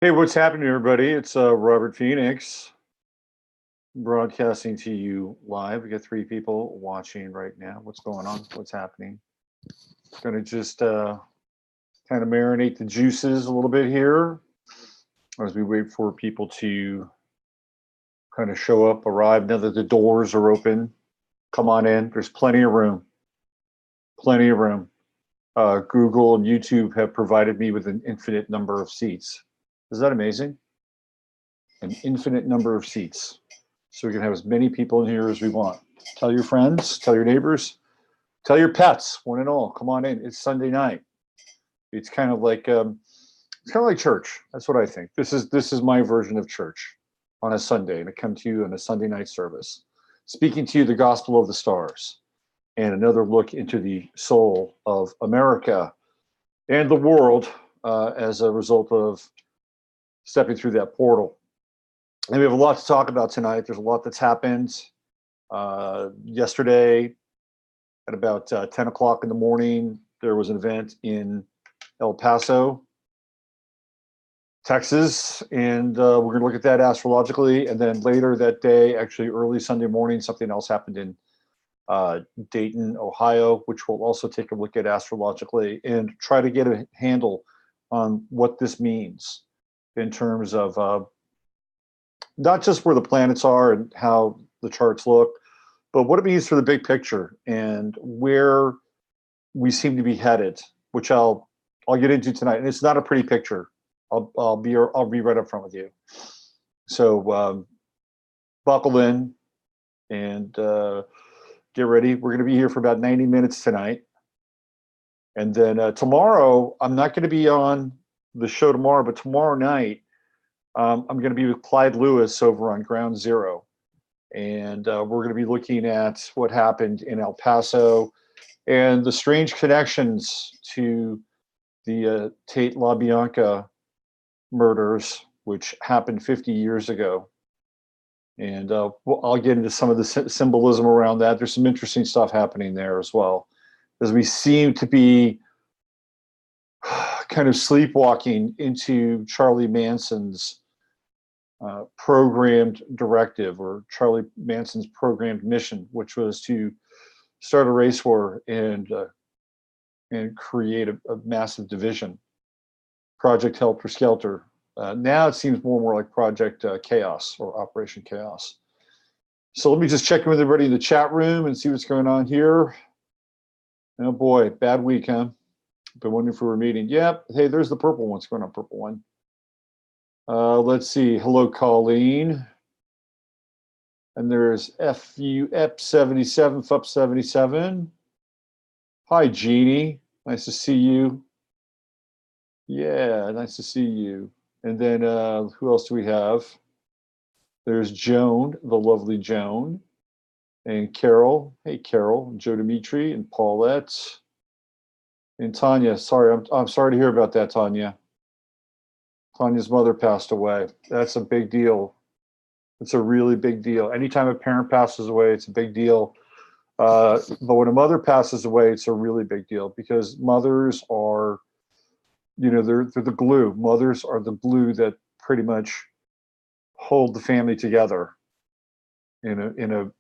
Hey, what's happening, everybody? It's Robert Phoenix broadcasting to you live. We got three people watching right now. What's going on? What's happening? Going to just kind of marinate the juices a little bit here as we wait for people to kind of show up, arrive. Now that the doors are open, come on in. There's plenty of room. Plenty of room. Google and YouTube have provided me with an infinite number of seats. Is that amazing? An infinite number of seats. So we can have as many people in here as we want. Tell your friends, tell your neighbors, tell your pets, one and all. Come on in. It's Sunday night. It's kind of like church. That's what I think. This is my version of church on a Sunday, and I come to you in a Sunday night service, speaking to you the gospel of the stars, and another look into the soul of America and the world as a result of stepping through that portal. And we have a lot to talk about tonight. There's a lot that's happened. Yesterday, at about 10 o'clock in the morning, there was an event in El Paso, Texas, and we're going to look at that astrologically. And then later that day, actually early Sunday morning, something else happened in Dayton, Ohio, which we'll also take a look at astrologically and try to get a handle on what this means in terms of not just where the planets are and how the charts look, but what it means for the big picture and where we seem to be headed, which I'll get into tonight. And it's not a pretty picture. I'll be right up front with you. So buckle in and get ready. We're going to be here for about 90 minutes tonight. And then tomorrow, I'm not going to be on the show tomorrow, but tomorrow night, I'm going to be with Clyde Lewis over on Ground Zero. And we're going to be looking at what happened in El Paso and the strange connections to the Tate LaBianca murders, which happened 50 years ago. And I'll get into some of the symbolism around that. There's some interesting stuff happening there as well, as we seem to be kind of sleepwalking into Charlie Manson's programmed directive, or Charlie Manson's programmed mission, which was to start a race war and create a massive division. Project Helter Skelter. Now it seems more and more like Project Chaos or Operation Chaos. So let me just check in with everybody in the chat room and see what's going on here. Oh boy, bad week, huh? Been wondering if we were meeting. Yep. Hey, there's the purple one. What's going on, purple one? Let's see. Hello, Colleen. And there's FUP77, FUP77. Hi, Jeannie. Nice to see you. Yeah, nice to see you. And then who else do we have? There's Joan, the lovely Joan. And Carol. Hey, Carol. Joe Dimitri and Paulette. And Tanya. Sorry, I'm sorry to hear about that, Tanya. Tanya's mother passed away. That's a big deal. It's a really big deal. Anytime a parent passes away, it's a big deal. But when a mother passes away, it's a really big deal, because mothers are, they're the glue. Mothers are the glue that pretty much hold the family together in an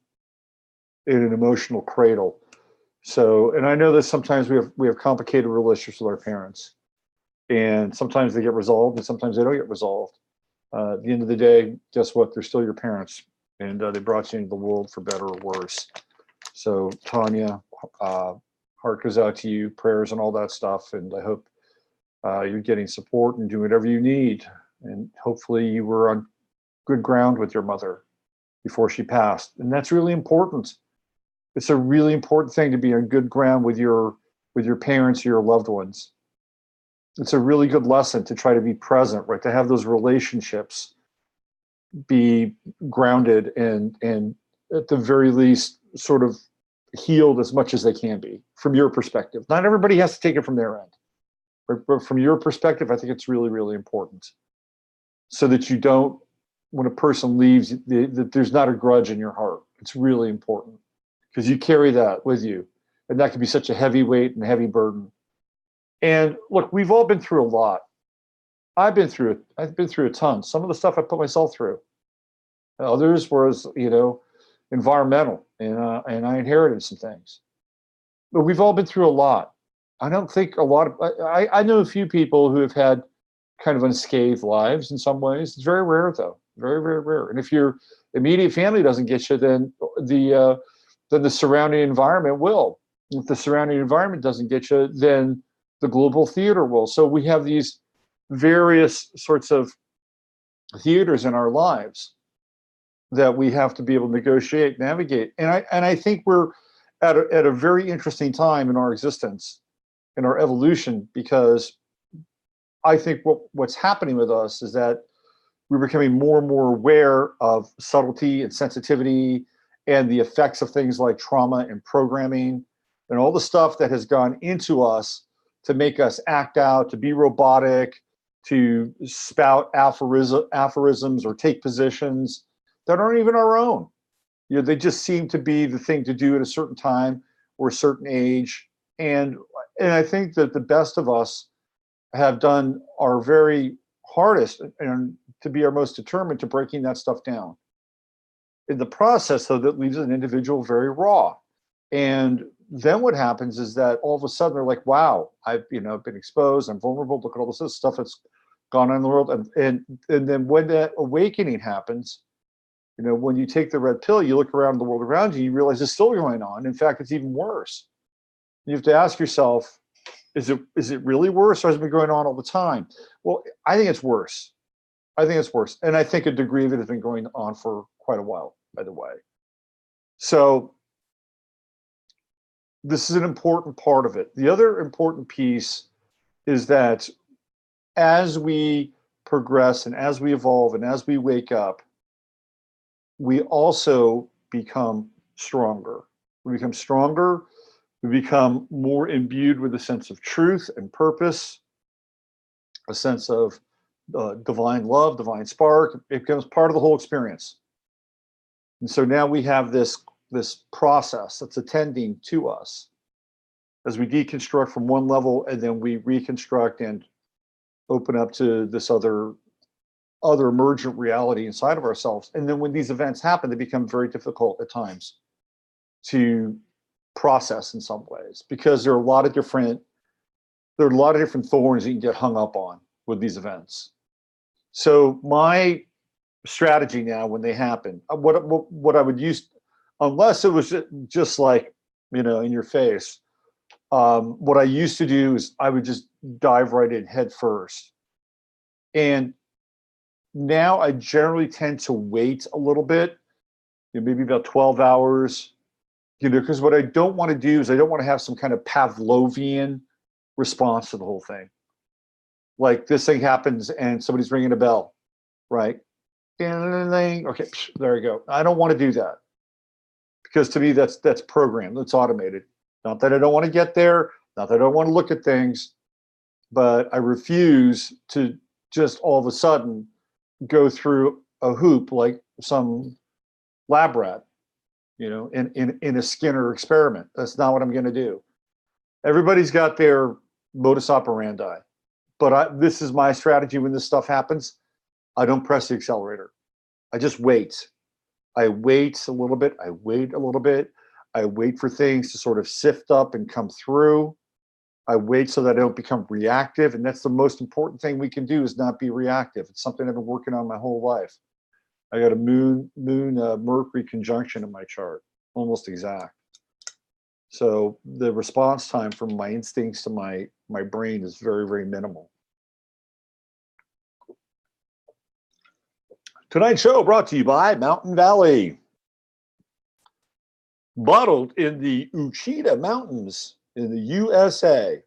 emotional cradle. So, and I know that sometimes we have complicated relationships with our parents, and sometimes they get resolved and sometimes they don't get resolved. At the end of the day, guess what? They're still your parents, and they brought you into the world for better or worse. So Tanya, heart goes out to you, prayers and all that stuff. And I hope you're getting support and doing whatever you need. And hopefully you were on good ground with your mother before she passed. And that's really important. It's a really important thing to be on good ground with your parents or your loved ones. It's a really good lesson to try to be present, right? To have those relationships be grounded and at the very least sort of healed as much as they can be from your perspective. Not everybody has to take it from their end, but from your perspective, I think it's really, really important, so that you don't, when a person leaves, that there's not a grudge in your heart. It's really important, because you carry that with you, and that can be such a heavy weight and heavy burden. And look, we've all been through a lot. I've been through it. I've been through a ton. Some of the stuff I put myself through. Others was, environmental, and I inherited some things. But we've all been through a lot. I don't think a lot of, I know a few people who have had kind of unscathed lives in some ways. It's very rare though, very, very rare. And if your immediate family doesn't get you, then the surrounding environment will. If the surrounding environment doesn't get you, then the global theater will. So we have these various sorts of theaters in our lives that we have to be able to negotiate, navigate. And I think we're at a very interesting time in our existence, in our evolution, because I think what's happening with us is that we're becoming more and more aware of subtlety and sensitivity and the effects of things like trauma and programming and all the stuff that has gone into us to make us act out, to be robotic, to spout aphorisms or take positions that aren't even our own. They just seem to be the thing to do at a certain time or a certain age. And I think that the best of us have done our very hardest and to be our most determined to breaking that stuff down. In the process, though, that leaves an individual very raw. And then what happens is that all of a sudden they're like, wow, I've been exposed, I'm vulnerable, look at all this stuff that's gone on in the world. And then when that awakening happens, when you take the red pill, you look around the world around you, you realize it's still going on. In fact, it's even worse. You have to ask yourself, is it really worse, or has it been going on all the time? Well, I think it's worse. I think it's worse. And I think a degree of it has been going on for quite a while, by the way. So this is an important part of it. The other important piece is that as we progress and as we evolve and as we wake up, we also become stronger. We become stronger. We become more imbued with a sense of truth and purpose, a sense of divine love, divine spark. It becomes part of the whole experience. And so now we have this process that's attending to us as we deconstruct from one level, and then we reconstruct and open up to this other emergent reality inside of ourselves. And then when these events happen, they become very difficult at times to process in some ways, because there are a lot of different thorns that you can get hung up on with these events. So my strategy now, when they happen, what I would use, unless it was just like, in your face, what I used to do is I would just dive right in head first. And now I generally tend to wait a little bit, maybe about 12 hours, because what I don't want to do is I don't want to have some kind of Pavlovian response to the whole thing. Like this thing happens and somebody's ringing a bell, right? Okay, there you go. I don't want to do that, because to me that's programmed, that's automated. Not that I don't want to get there, not that I don't want to look at things, but I refuse to just all of a sudden go through a hoop like some lab rat, in a Skinner experiment. That's not what I'm going to do. Everybody's got their modus operandi, but this is my strategy when this stuff happens. I don't press the accelerator. I just wait. I wait a little bit. I wait a little bit. I wait for things to sort of sift up and come through. I wait so that I don't become reactive. And that's the most important thing we can do, is not be reactive. It's something I've been working on my whole life. I got a moon Mercury conjunction in my chart, almost exact. So the response time from my instincts to my brain is very, very minimal. Tonight's show brought to you by Mountain Valley. Bottled in the Uchida Mountains in the USA.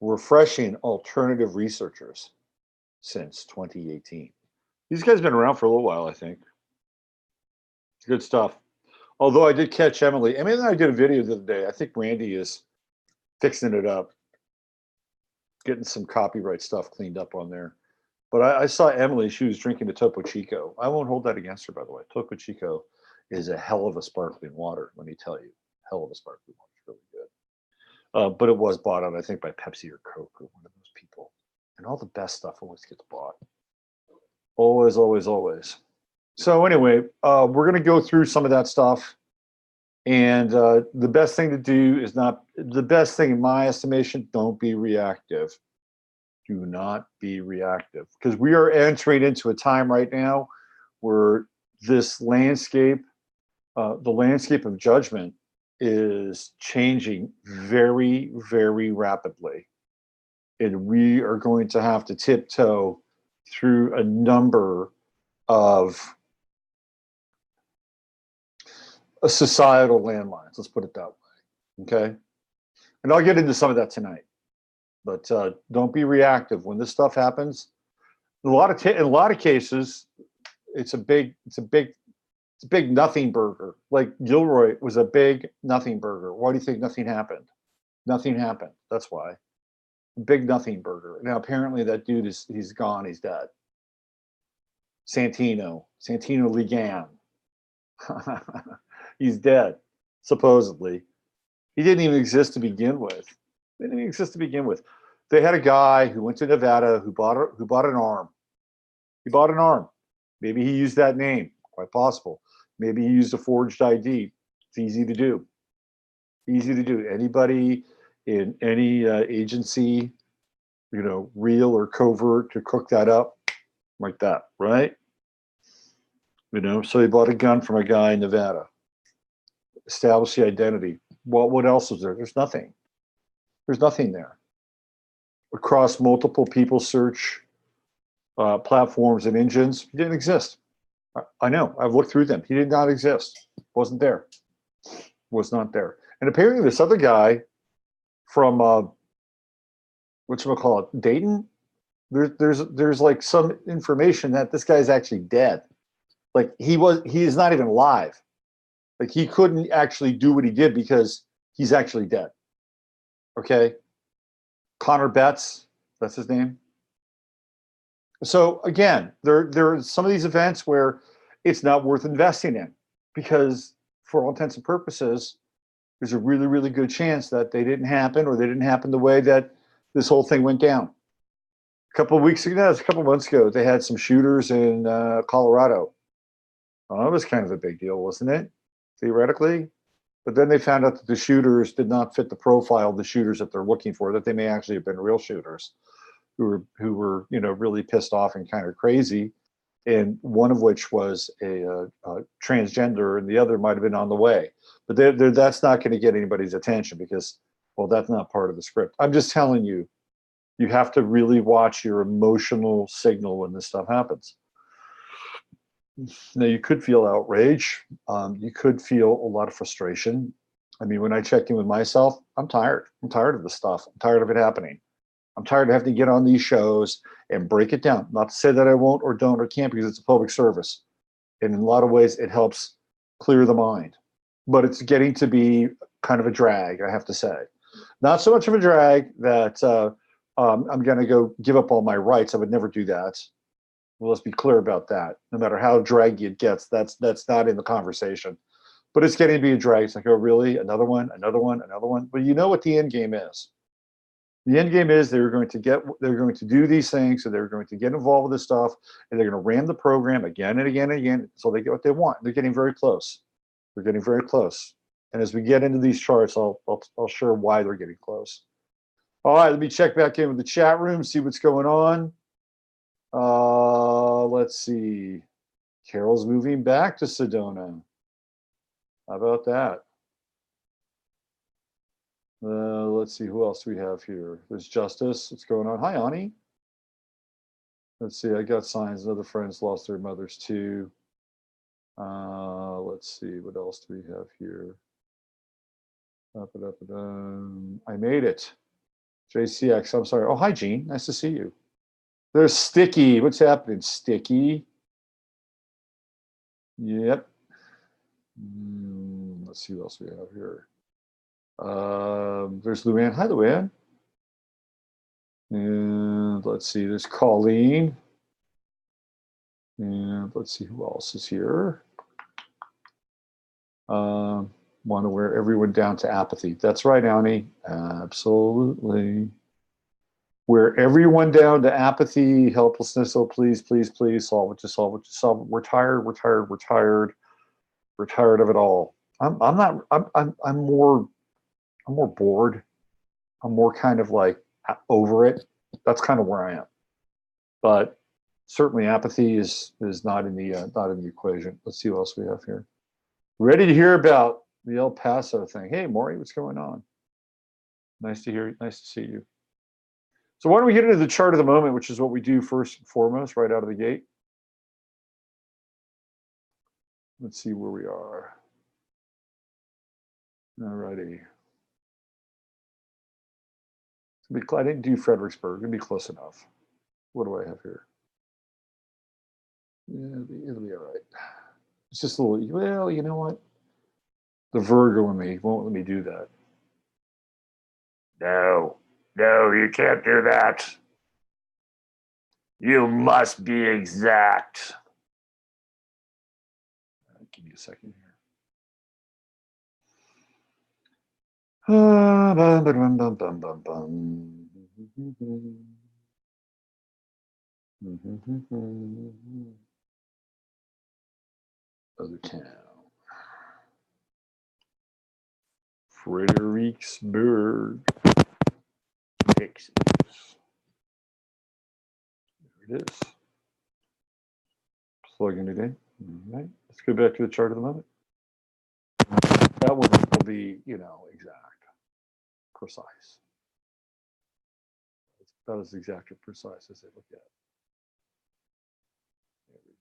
Refreshing alternative researchers since 2018. These guys have been around for a little while, I think. Good stuff. Although I did catch Emily. I mean, I did a video the other day. I think Randy is fixing it up, getting some copyright stuff cleaned up on there. But I saw Emily, she was drinking the Topo Chico. I won't hold that against her, by the way. Topo Chico is a hell of a sparkling water, let me tell you. Hell of a sparkling water. It's really good. But it was bought out, I think, by Pepsi or Coke or one of those all the best stuff always gets bought. Always, always, always. So anyway, we're going to go through some of that stuff. And the best thing to do is not, the best thing in my estimation, don't be reactive. Do not be reactive. Because we are entering into a time right now where this landscape, the landscape of judgment is changing very, very rapidly. And we are going to have to tiptoe through a number of societal landmines, let's put it that way, okay? And I'll get into some of that tonight, but don't be reactive. When this stuff happens, in a lot of cases, it's a big nothing burger. Like Gilroy was a big nothing burger. Why do you think nothing happened? Nothing happened, that's why. Big nothing burger. Now apparently that dude he's gone, he's dead. Santino Ligan. He's dead, supposedly. He didn't even exist to begin with. They had a guy who went to Nevada who bought an arm. He bought an arm. Maybe he used that name, quite possible. Maybe he used a forged ID. It's easy to do. Easy to do. Anybody in any agency, you know, real or covert, to cook that up like that, right? You know, so he bought a gun from a guy in Nevada. Establish the identity. Well, what else is there? There's nothing. There's nothing there. Across multiple people search platforms and engines, he didn't exist. I know. I've looked through them. He did not exist. Wasn't there. Was not there. And apparently this other guy from whatchamacallit, Dayton, there's like some information that this guy's actually dead. Like he is not even alive. Like he couldn't actually do what he did because he's actually dead. Okay. Connor Betts, that's his name. So again, there are some of these events where it's not worth investing in because for all intents and purposes, there's a really, really good chance that they didn't happen or they didn't happen the way that this whole thing went down. A couple of weeks ago, a couple of months ago, they had some shooters in Colorado. Well, that was kind of a big deal, wasn't it? Theoretically. But then they found out that the shooters did not fit the profile of the shooters that they're looking for, that they may actually have been real shooters who were you know, really pissed off and kind of crazy. And one of which was a transgender and the other might have been on the way. But that's not going to get anybody's attention because, well, that's not part of the script. I'm just telling you, you have to really watch your emotional signal when this stuff happens. Now, you could feel outrage. You could feel a lot of frustration. I mean, when I check in with myself, I'm tired. I'm tired of this stuff. I'm tired of it happening. I'm tired of having to get on these shows and break it down. Not to say that I won't or don't or can't, because it's a public service. And in a lot of ways, it helps clear the mind. But it's getting to be kind of a drag, I have to say. Not so much of a drag that I'm going to go give up all my rights. I would never do that. Well, let's be clear about that. No matter how draggy it gets, that's not in the conversation. But it's getting to be a drag. It's like, oh, really? Another one, another one, another one. But you know what the end game is. The end game is they're going to do these things, so they're going to get involved with this stuff, and they're going to ram the program again and again and again until they get what they want. They're getting very close. They're getting very close. And as we get into these charts, I'll share why they're getting close. All right, let me check back in with the chat room, see what's going on. Let's see. Carol's moving back to Sedona. How about that? Let's see, who else do we have here? There's Justice. What's going on? Hi, Ani. Let's see, I got signs. Other friends lost their mothers too. Let's see, what else do we have here? I made it. JCX, I'm sorry. Oh, hi, Gene. Nice to see you. There's Sticky. What's happening, Sticky? Yep. Let's see what else we have here. There's Luann. Hi, Luann. And let's see, there's Colleen. And let's see who else is here. Want to wear everyone down to apathy. That's right, Annie. Absolutely. wear everyone down to apathy, helplessness. Oh, please, please, please, solve it, just solve it, just solve it. We're tired, we're tired, we're tired. We're tired of it all. I'm more bored. I'm more kind of like over it. That's kind of where I am. But certainly apathy is not in the equation. Let's see what else we have here. Ready to hear about the El Paso thing. Hey, Maury, what's going on? Nice to hear you. Nice to see you. So why don't we get into the chart of the moment, which is what we do first and foremost, right out of the gate. Let's see where we are. All righty. I didn't do Fredericksburg. It'll be close enough. What do I have here? Yeah, it'll be all right. It's just a little, well, you know what? The Virgo in me won't let me do that. No, you can't do that. You must be exact. Give me a second here. Other town. Fredericksburg, Texas. There it is. Plugging it in. All right. Let's go back to the chart of the moment. That one will be, exact, precise. It's about as exact or precise as they look at. There we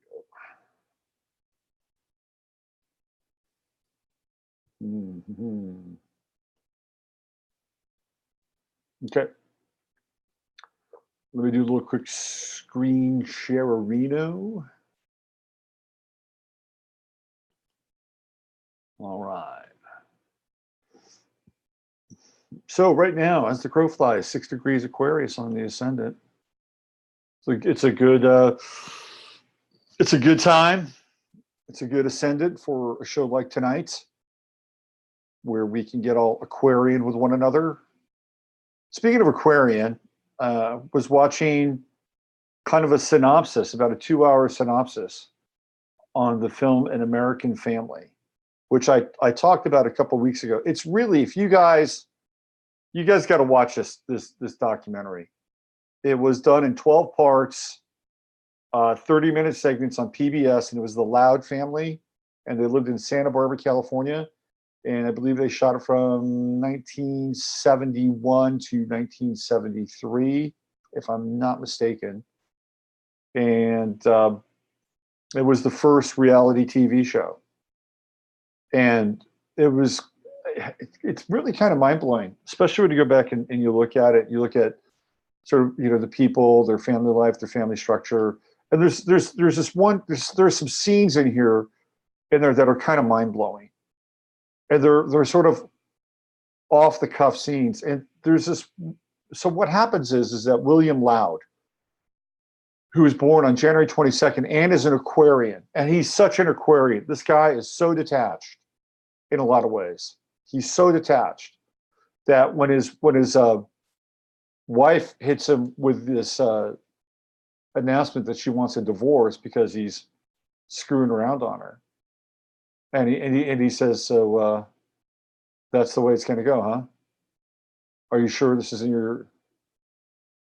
go. Okay. Let me do a little quick screen share-a-reno. All right. So right now, as the crow flies, 6 degrees Aquarius on the ascendant. So it's a good time. It's a good ascendant for a show like tonight's, where we can get all Aquarian with one another. Speaking of Aquarian, was watching kind of a synopsis, about a 2-hour synopsis on the film An American Family, which I talked about a couple of weeks ago. It's really, if you guys got to watch this documentary. It was done in 12 parts, 30-minute segments on PBS, and it was the Loud family, and they lived in Santa Barbara, California. And I believe they shot it from 1971 to 1973, if I'm not mistaken. And it was the first reality TV show. And it's really kind of mind-blowing, especially when you go back and you look at it. You look at sort of, the people, their family life, their family structure. And there's some scenes in there that are kind of mind-blowing. And they're sort of off the cuff scenes. And so what happens is that William Loud, who was born on January 22nd and is an Aquarian, and he's such an Aquarian. This guy is so detached in a lot of ways. He's so detached that when his wife hits him with this announcement that she wants a divorce because he's screwing around on her, and he says, so that's the way it's going to go, huh? Are you sure this is in your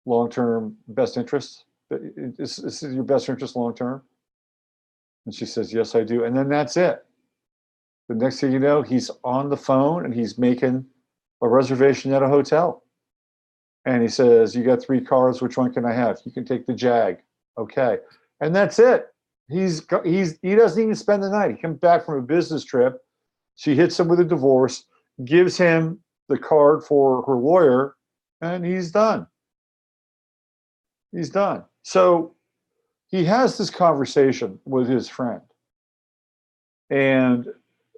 long-term best interest? This is your best interest long-term? And she says, yes, I do. And then that's it. The next thing you know, he's on the phone and he's making a reservation at a hotel. And he says, you got 3 cars. Which one can I have? You can take the Jag. Okay. And that's it. He doesn't even spend the night. He comes back from a business trip. She hits him with a divorce, gives him the card for her lawyer, and he's done. He's done. So he has this conversation with his friend. And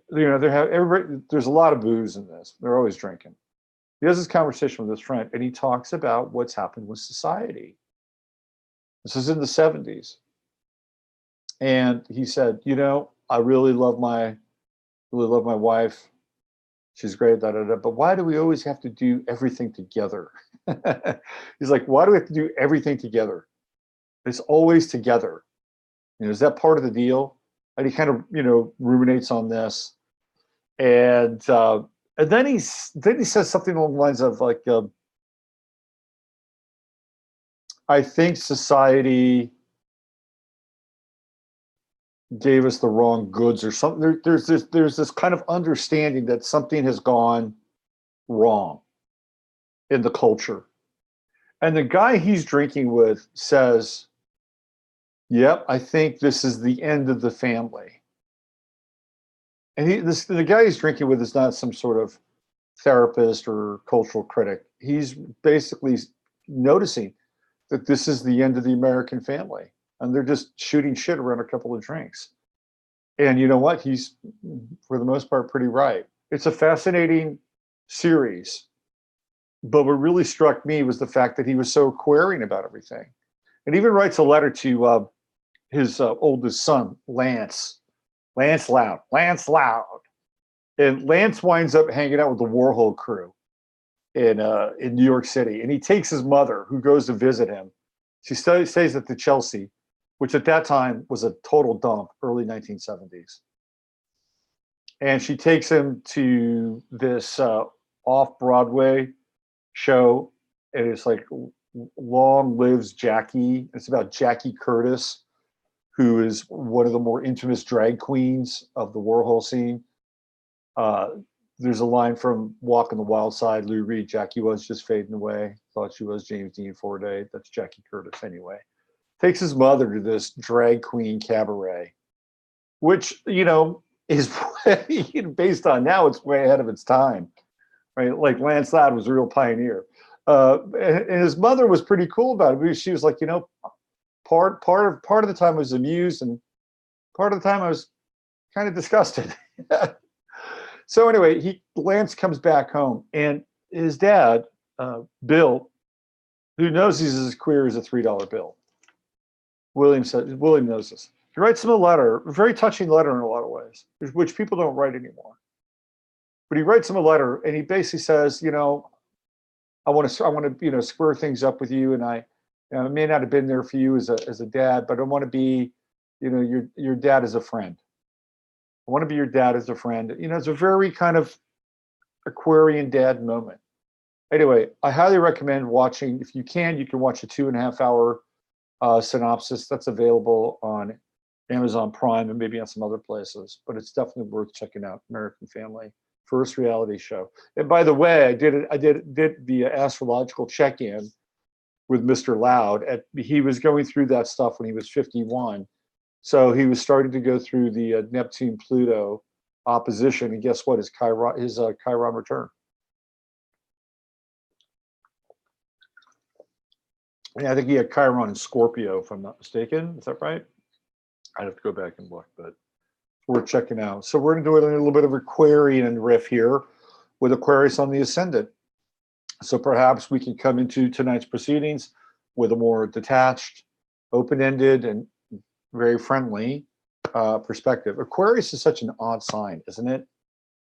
there's a lot of booze in this. They're always drinking. He has this conversation with his friend, and he talks about what's happened with society. This is in the 70s. And he said, I really love my wife. She's great, but why do we always have to do everything together? He's like, why do we have to do everything together? It's always together. Is that part of the deal? And he kind of, ruminates on this. And then he says something along the lines of like, I think society gave us the wrong goods or something. There's this kind of understanding that something has gone wrong in the culture. And the guy he's drinking with says, yep, I think this is the end of the family. And the guy he's drinking with is not some sort of therapist or cultural critic. He's basically noticing that this is the end of the American family. And they're just shooting shit around a couple of drinks. And you know what? He's, for the most part, pretty right. It's a fascinating series. But what really struck me was the fact that he was so querying about everything. And even writes a letter to his oldest son, Lance Loud. And Lance winds up hanging out with the Warhol crew in New York City. And he takes his mother, who goes to visit him. She stays at the Chelsea, which at that time was a total dump, early 1970s. And she takes him to this off-Broadway show, and it's like Long Lives Jackie. It's about Jackie Curtis, who is one of the more infamous drag queens of the Warhol scene. There's a line from Walking the Wild Side, Lou Reed, Jackie was just fading away. Thought she was James Dean Forday. That's Jackie Curtis anyway. Takes his mother to this drag queen cabaret, which, is based on now, it's way ahead of its time, right? Like Lance Loud was a real pioneer. And his mother was pretty cool about it, because she was like, part of the time I was amused, and part of the time I was kind of disgusted. So anyway, Lance comes back home, and his dad, Bill, who knows he's as queer as a $3 bill. William knows this. He writes him a letter, a very touching letter in a lot of ways, which people don't write anymore. But he writes him a letter, and he basically says, I want to, square things up with you, and I may not have been there for you as a dad, but I want to be, your dad as a friend. I want to be your dad as a friend. It's a very kind of Aquarian dad moment. Anyway, I highly recommend watching. If you can watch a 2.5 hour synopsis that's available on Amazon Prime and maybe on some other places, but it's definitely worth checking out. American Family, first reality show. And by the way, I did the astrological check-in with Mr. Loud. He was going through that stuff when he was 51. So he was starting to go through the Neptune Pluto opposition, and guess what? His Chiron return. Yeah, I think he had Chiron in Scorpio, if I'm not mistaken. Is that right? I'd have to go back and look, but worth checking out. So we're going to do a little bit of Aquarian riff here with Aquarius on the ascendant. So perhaps we can come into tonight's proceedings with a more detached, open-ended, and very friendly perspective. Aquarius is such an odd sign, isn't it?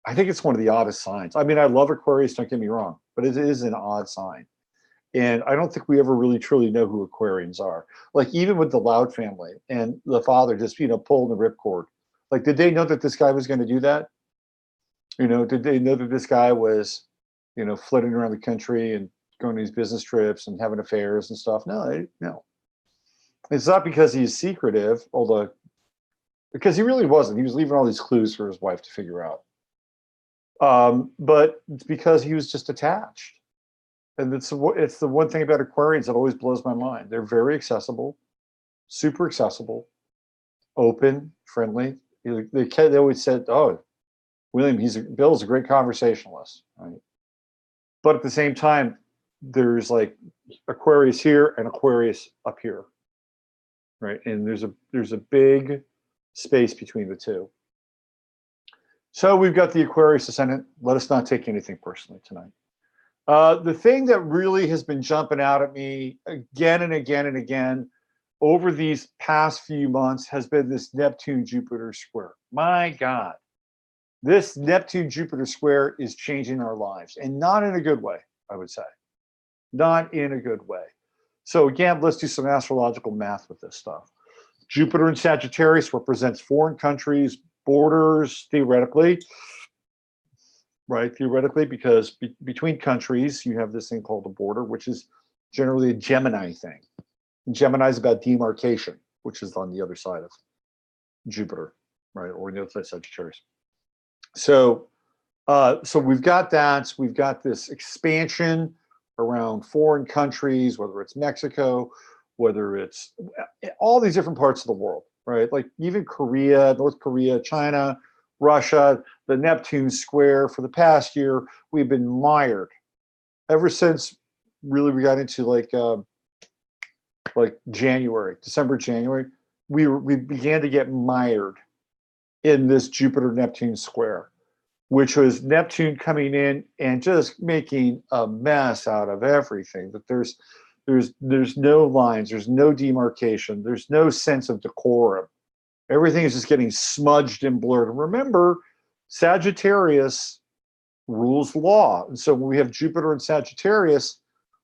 I think it's one of the oddest signs. I mean, I love Aquarius, don't get me wrong, but it is an odd sign. And I don't think we ever really truly know who Aquarians are. Like even with the Loud family and the father just, pulling the ripcord. Like, did they know that this guy was going to do that? Did they know that this guy was, flitting around the country and going on these business trips and having affairs and stuff? No. It's not because he's secretive, although, because he really wasn't. He was leaving all these clues for his wife to figure out. But it's because he was just attached. And it's the one thing about Aquarians that always blows my mind. They're very accessible, super accessible, open, friendly. They always said, "Oh, William, Bill's a great conversationalist," right? But at the same time, there's like Aquarius here and Aquarius up here, right? And there's a big space between the two. So we've got the Aquarius ascendant. Let us not take anything personally tonight. The thing that really has been jumping out at me again and again and again over these past few months has been this Neptune-Jupiter square. My God, this Neptune-Jupiter square is changing our lives, and not in a good way, I would say. not in a good way. So again, let's do some astrological math with this stuff. Jupiter in Sagittarius represents foreign countries, borders, theoretically, right? Theoretically, because between countries, you have this thing called a border, which is generally a Gemini thing. Gemini is about demarcation, which is on the other side of Jupiter, right? Or on the other side of Sagittarius. So, so we've got that. We've got this expansion around foreign countries, whether it's Mexico, whether it's all these different parts of the world, right? Like even Korea, North Korea, China, Russia, the Neptune square. For the past year, we've been mired ever since really we got into like January, December, January. We began to get mired in this Jupiter-Neptune square, which was Neptune coming in and just making a mess out of everything. That there's no lines, there's no demarcation, there's no sense of decorum. Everything is just getting smudged and blurred. And remember, Sagittarius rules law. And so when we have Jupiter in Sagittarius,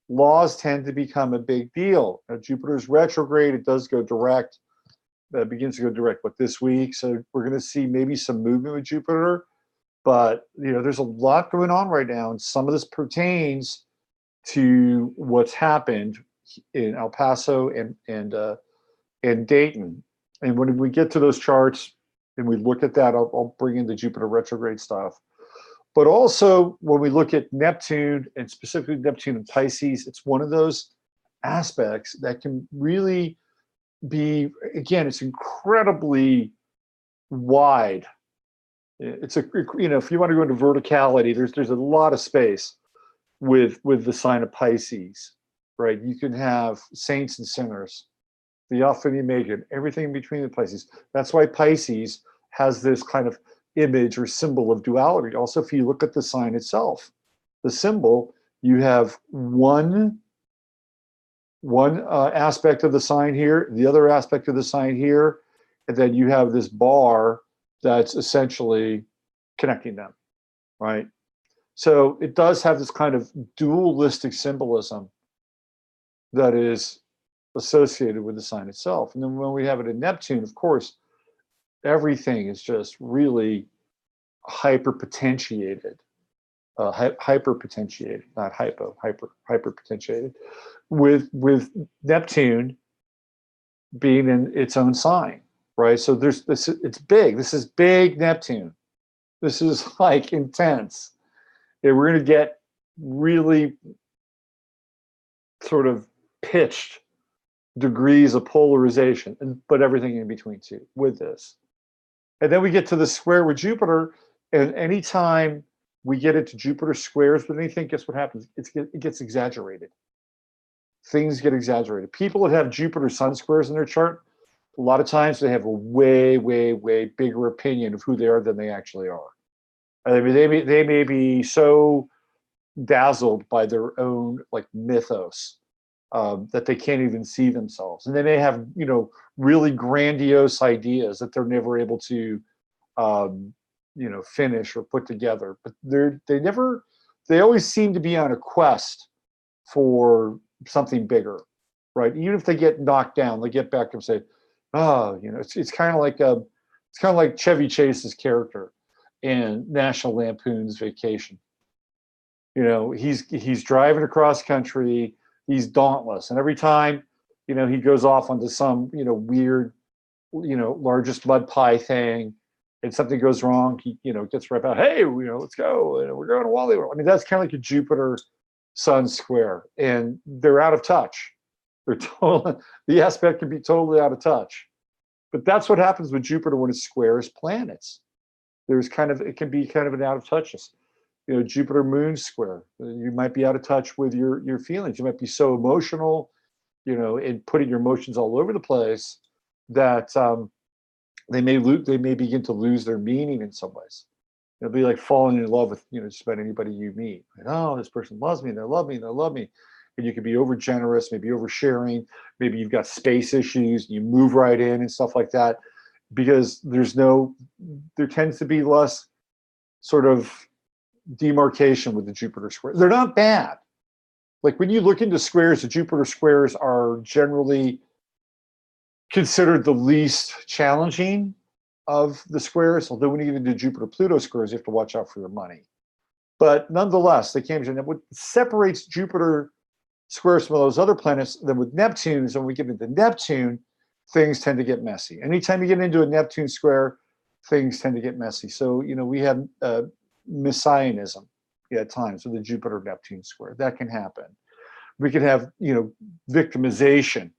laws tend to become a big deal. Now, Jupiter's retrograde, it does go direct. That begins to go direct, but this week. So we're going to see maybe some movement with Jupiter. But you know, there's a lot going on right now, and some of this pertains to what's happened in El Paso and Dayton. And when we get to those charts and we look at that, I'll bring in the Jupiter retrograde stuff. But also when we look at Neptune, and specifically Neptune and Pisces, it's one of those aspects that can really be, again, it's incredibly wide. It's a, you know, if you want to go into verticality, there's a lot of space with the sign of Pisces, right? You can have saints and sinners, the Alpha and the Omega, everything in between the Pisces. That's why Pisces has this kind of image or symbol of duality. Also, if you look at the sign itself, the symbol, you have one aspect of the sign here, the other aspect of the sign here, and then you have this bar that's essentially connecting them, right? So it does have this kind of dualistic symbolism that is associated with the sign itself. And then when we have it in Neptune, of course, everything is just really hyperpotentiated, hyperpotentiated, not hyperpotentiated, with Neptune being in its own sign, right? So there's this, it's big. This is big Neptune. This is like intense. And we're going to get really sort of pitched degrees of polarization, but everything in between too with this. And then we get to the square with Jupiter, and anytime we get into Jupiter squares with anything, guess what happens? It gets exaggerated. Things get exaggerated. People that have Jupiter sun squares in their chart, a lot of times they have a way, way, way bigger opinion of who they are than they actually are. I mean, they may be so dazzled by their own like mythos that they can't even see themselves, and they may have, you know, really grandiose ideas that they're never able to, you know, finish or put together. But they always seem to be on a quest for something bigger, right? Even if they get knocked down, they get back and say, "Oh, you know," it's kind of like Chevy Chase's character in National Lampoon's Vacation. You know, he's driving across country. He's dauntless, and every time, you know, he goes off onto some, you know, weird, you know, largest mud pie thing, and something goes wrong, he, you know, gets right out. Hey, you know, let's go. We're going to Wally World. I mean, that's kind of like a Jupiter Sun square, and they're out of touch. They're totally, the aspect can be totally out of touch. But that's what happens with Jupiter when it squares planets. There's kind of, it can be kind of an out of touchness. You know, Jupiter moon square, you might be out of touch with your feelings. You might be so emotional, you know, and putting your emotions all over the place that they may begin to lose their meaning in some ways. It'll be like falling in love with, you know, just about anybody you meet. Like, oh, this person loves me, they love me, they love me. And you can be over generous, maybe oversharing, maybe you've got space issues, you move right in and stuff like that, because there tends to be less sort of demarcation with the Jupiter square. They're not bad. Like when you look into squares, the Jupiter squares are generally considered the least challenging of the squares. Although when you get into Jupiter-Pluto squares, you have to watch out for your money. But nonetheless, they can't. And what separates Jupiter squares from those other planets, then with Neptune, is when we get into Neptune, things tend to get messy. Anytime you get into a Neptune square, things tend to get messy. So, we have messianism at times with the Jupiter-Neptune square. That can happen. We can have, victimization,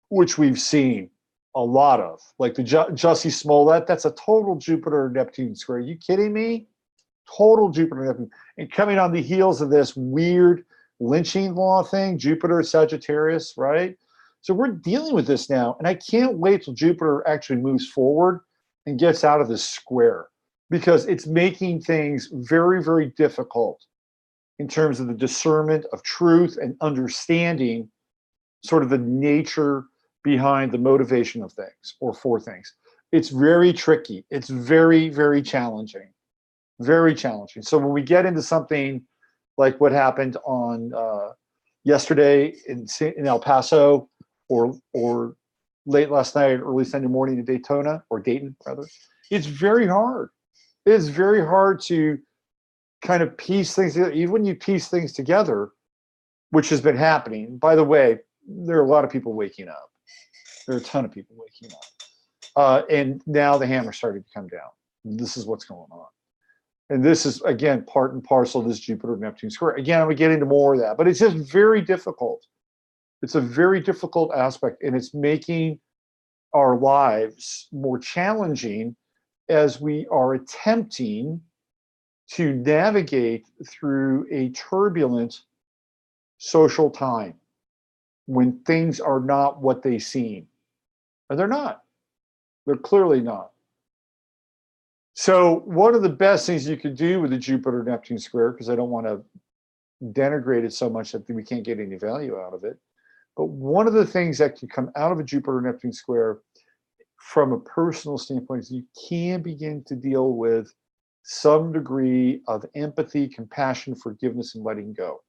which we've seen a lot of. Like the Jussie Smollett, that's a total Jupiter-Neptune square. Are you kidding me? Total Jupiter-Neptune. And coming on the heels of this weird lynching law thing, Jupiter, Sagittarius, right? So we're dealing with this now, and I can't wait till Jupiter actually moves forward and gets out of this square, because it's making things very, very difficult in terms of the discernment of truth and understanding sort of the nature behind the motivation of things or for things. It's very tricky. It's very, very challenging. Very challenging. So when we get into something like what happened on yesterday in El Paso, or late last night, early Sunday morning in Daytona, or Dayton rather, it's very hard. It's very hard to kind of piece things together. Even when you piece things together, which has been happening. By the way, there are a lot of people waking up. There are a ton of people waking up. And now the hammer's starting to come down. This is what's going on. And this is, again, part and parcel of this Jupiter-Neptune square. Again, I'm going to get into more of that, but it's just very difficult. It's a very difficult aspect, and it's making our lives more challenging as we are attempting to navigate through a turbulent social time when things are not what they seem. And they're not. They're clearly not. So one of the best things you could do with the Jupiter-Neptune square, because I don't want to denigrate it so much that we can't get any value out of it, but one of the things that can come out of a Jupiter-Neptune square from a personal standpoint is you can begin to deal with some degree of empathy, compassion, forgiveness, and letting go.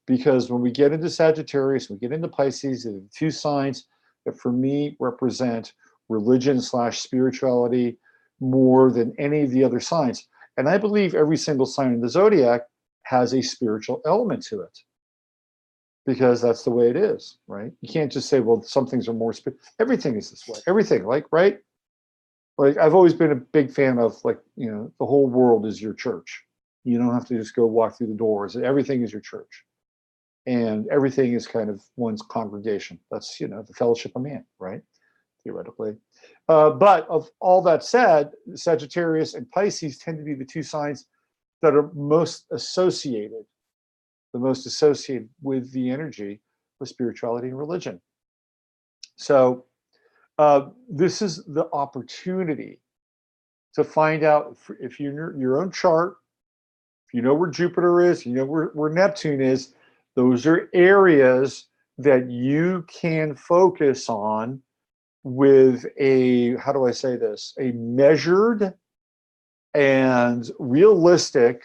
Because when we get into Sagittarius, we get into Pisces, the two signs that for me represent religion/spirituality more than any of the other signs. And I believe every single sign in the zodiac has a spiritual element to it, because that's the way it is, right? You can't just say, well, some things are more everything is this way. Everything, like, right? Like, I've always been a big fan of, like, the whole world is your church. You don't have to just go walk through the doors. Everything is your church. And everything is kind of one's congregation. That's, the fellowship of man, right? Theoretically. But of all that said, Sagittarius and Pisces tend to be the two signs that are most associated with the energy of spirituality and religion. So this is the opportunity to find out if you know your own chart, if you know where Jupiter is, you know where Neptune is. Those are areas that you can focus on with a, how do I say this, a measured and realistic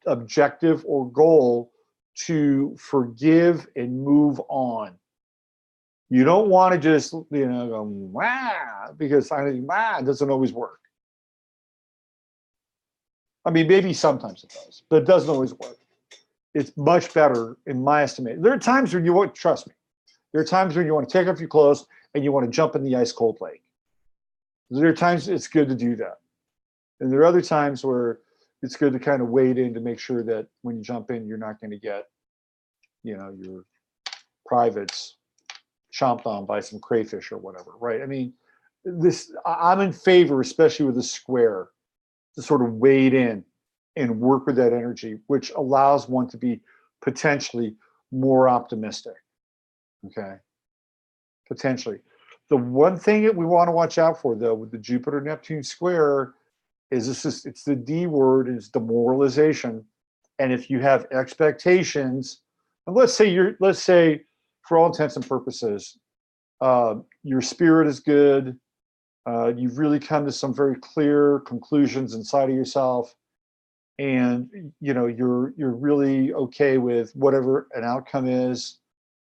objective or goal to forgive and move on. You don't want to just, go, wah, because it doesn't always work. I mean, maybe sometimes it does, but it doesn't always work. It's much better, in my estimation. There are times when you won't, trust me, there are times when you want to take off your clothes and you want to jump in the ice cold lake. There are times it's good to do that. And there are other times where it's good to kind of wade in to make sure that when you jump in, you're not going to get, your privates chomped on by some crayfish or whatever, right? I mean, I'm in favor, especially with the square, to sort of wade in and work with that energy, which allows one to be potentially more optimistic. Okay, potentially. The one thing that we want to watch out for, though, with the Jupiter-Neptune square is it's the D word, is demoralization. And if you have expectations, and let's say for all intents and purposes, your spirit is good, you've really come to some very clear conclusions inside of yourself, and you're really okay with whatever an outcome is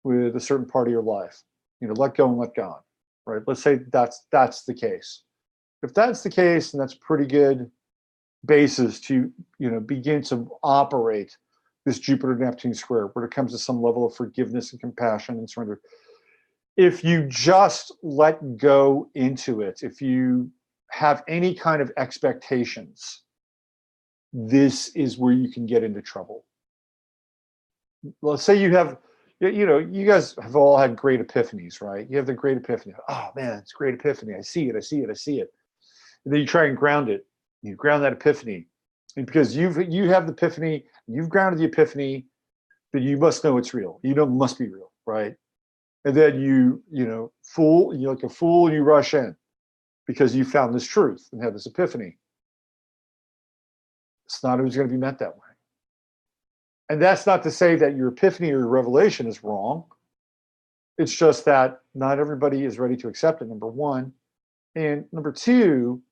with a certain part of your life. Let go and let God, right? Let's say that's the case. If that's the case, then that's pretty good basis to begin to operate this Jupiter-Neptune square, where it comes to some level of forgiveness and compassion and surrender. If you just let go into it, if you have any kind of expectations, this is where you can get into trouble. Let's say you have, you guys have all had great epiphanies, right? You have the great epiphany. Oh man, it's a great epiphany. I see it. And then you try and ground it. You ground that epiphany. And because you have the epiphany, you've grounded the epiphany, then you must know it's real. It must be real, right? And then you're like a fool, and you rush in because you found this truth and have this epiphany. It's not always going to be met that way. And that's not to say that your epiphany or your revelation is wrong. It's just that not everybody is ready to accept it, number one. And number two,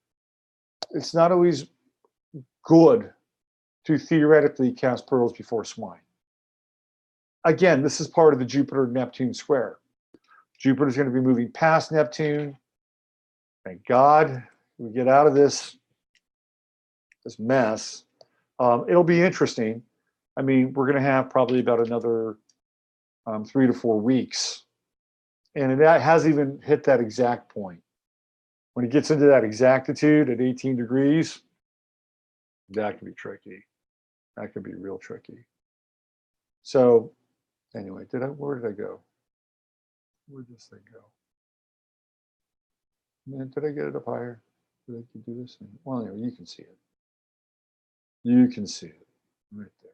it's not always good to theoretically cast pearls before swine. Again, this is part of the Jupiter-Neptune square. Jupiter's going to be moving past Neptune. Thank God we get out of this mess. It'll be interesting. I mean, we're going to have probably about another 3 to 4 weeks. And it hasn't even hit that exact point. When it gets into that exactitude at 18 degrees, that can be tricky. That can be real tricky. So anyway, where did I go? Where did this thing go? Man, did I get it up higher? Did I do this thing? Well, anyway, you can see it. You can see it right there.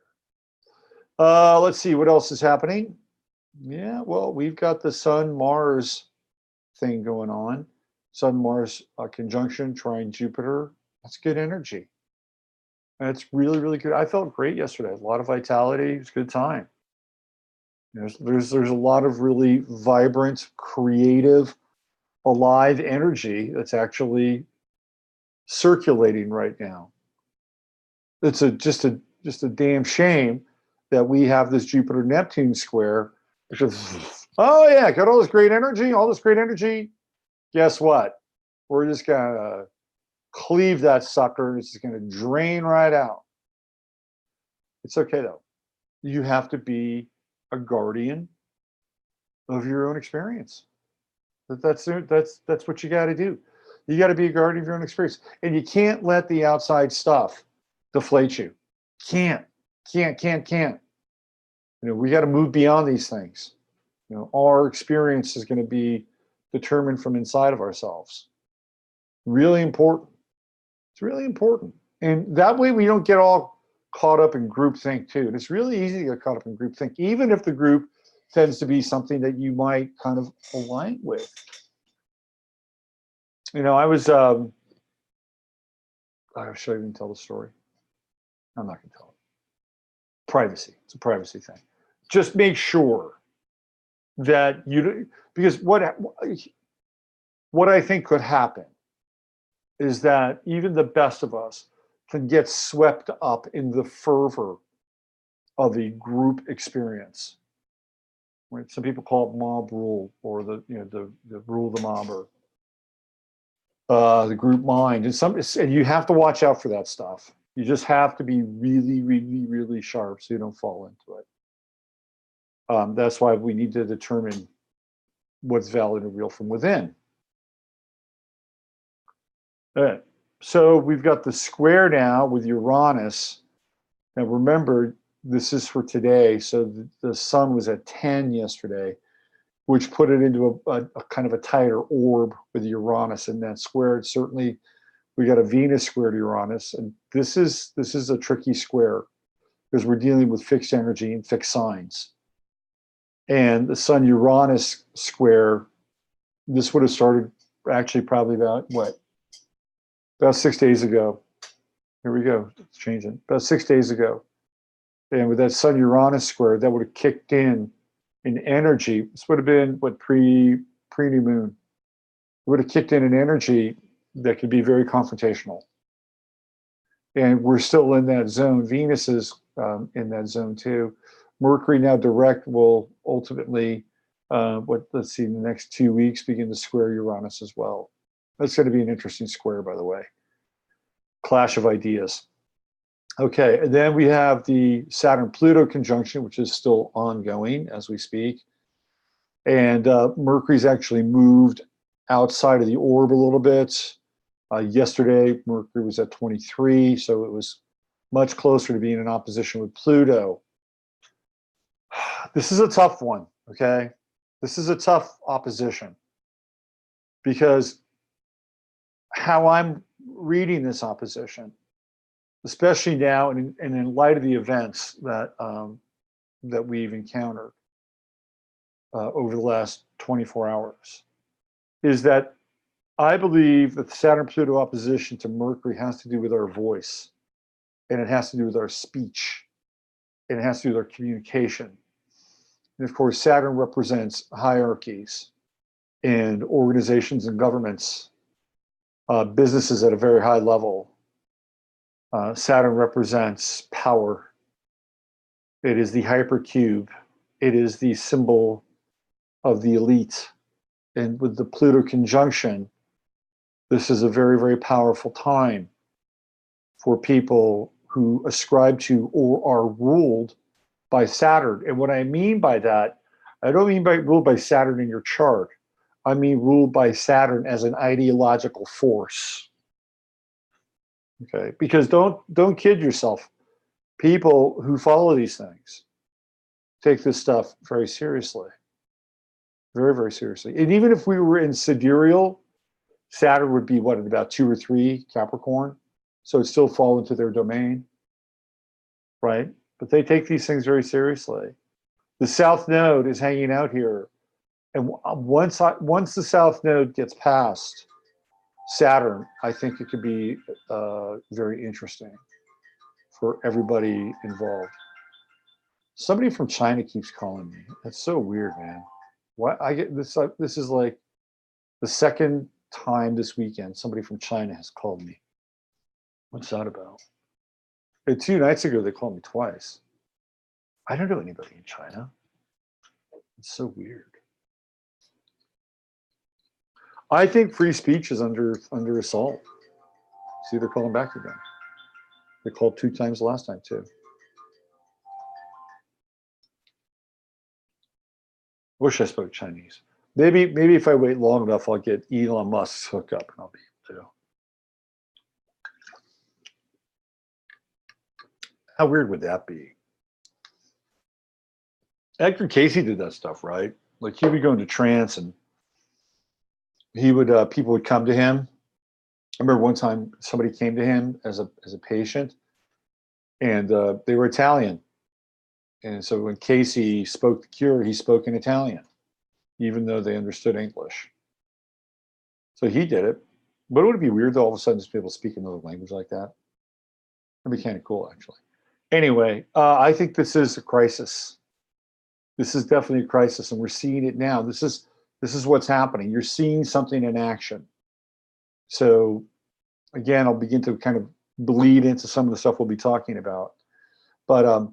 Let's see what else is happening. Yeah, well, we've got the Sun-Mars thing going on. Sun-Mars conjunction, trine Jupiter. That's good energy. And it's really, really good. I felt great yesterday. A lot of vitality. It's a good time. There's a lot of really vibrant, creative, alive energy that's actually circulating right now. It's just a damn shame that we have this Jupiter-Neptune square, which is, oh yeah, got all this great energy. Guess what? We're just gonna cleave that sucker. It's just gonna drain right out. It's okay though. You have to be a guardian of your own experience. That's what you got to do. You got to be a guardian of your own experience, and you can't let the outside stuff deflate you. Can't. We got to move beyond these things. Our experience is going to be determined from inside of ourselves. Really important. It's really important, and that way we don't get all caught up in groupthink too. And it's really easy to get caught up in groupthink, even if the group tends to be something that you might kind of align with. I was, should I even tell the story? I'm not going to tell it. Privacy. It's a privacy thing. Just make sure that because what I think could happen is that even the best of us can get swept up in the fervor of the group experience. Right? Some people call it mob rule, or the rule of the mob, or the group mind, and you have to watch out for that stuff. You just have to be really, really, really sharp so you don't fall into it. That's why we need to determine what's valid and real from within. All right. So we've got the square now with Uranus. Now remember, this is for today. So the sun was at 10 yesterday, which put it into a kind of a tighter orb with Uranus in that square. Certainly, we got a Venus square to Uranus, and this is a tricky square because we're dealing with fixed energy and fixed signs. And the Sun Uranus square, this would have started actually probably about 6 days ago. Here we go. It's changing. About 6 days ago. And with that Sun Uranus square, that would have kicked in energy. This would have been pre-new moon. It would have kicked in an energy that could be very confrontational. And we're still in that zone. Venus is in that zone too. Mercury now direct will ultimately, let's see, in the next 2 weeks begin to square Uranus as well. That's going to be an interesting square, by the way. Clash of ideas. Okay, and then we have the Saturn-Pluto conjunction, which is still ongoing as we speak. And Mercury's actually moved outside of the orb a little bit. Yesterday, Mercury was at 23, so it was much closer to being in opposition with Pluto. This is a tough one, okay? This is a tough opposition because how I'm reading this opposition, especially now and in light of the events that that we've encountered over the last 24 hours, is that I believe that the Saturn-Pluto opposition to Mercury has to do with our voice, and it has to do with our speech, and it has to do with our communication. And of course, Saturn represents hierarchies and organizations and governments, businesses at a very high level. Saturn represents power. It is the hypercube. It is the symbol of the elite. And with the Pluto conjunction, this is a very, very powerful time for people who ascribe to or are ruled by Saturn. And what I mean by that, I don't mean by ruled by Saturn in your chart. I mean ruled by Saturn as an ideological force. Okay, because don't kid yourself. People who follow these things take this stuff very seriously. Very, very seriously. And even if we were in sidereal, Saturn would be what, at about 2 or 3 Capricorn? So it'd still fall into their domain, right? But they take these things very seriously. The South Node is hanging out here. And once the South Node gets past Saturn, I think it could be very interesting for everybody involved. Somebody from China keeps calling me. That's so weird, man. Why I get this? This is like the second time this weekend somebody from China has called me. What's that about? 2 nights ago they called me twice. I don't know anybody in China. It's so weird. I think free speech is under assault. See, they're calling back again. They called 2 times last time too. Wish I spoke Chinese. Maybe if I wait long enough, I'll get Elon Musk's hookup and I'll be able to. How weird would that be? Edgar Casey did that stuff, right? Like he would go into trance and he would people would come to him. I remember one time somebody came to him as a patient, and they were Italian. And so when Casey spoke the cure, he spoke in Italian, even though they understood English. So he did it. But it would be weird though, all of a sudden just people speak another language like that. That'd be kind of cool, actually. Anyway, I think this is a crisis. This is definitely a crisis, and we're seeing it now. This is what's happening. You're seeing something in action. So again, I'll begin to kind of bleed into some of the stuff we'll be talking about. But I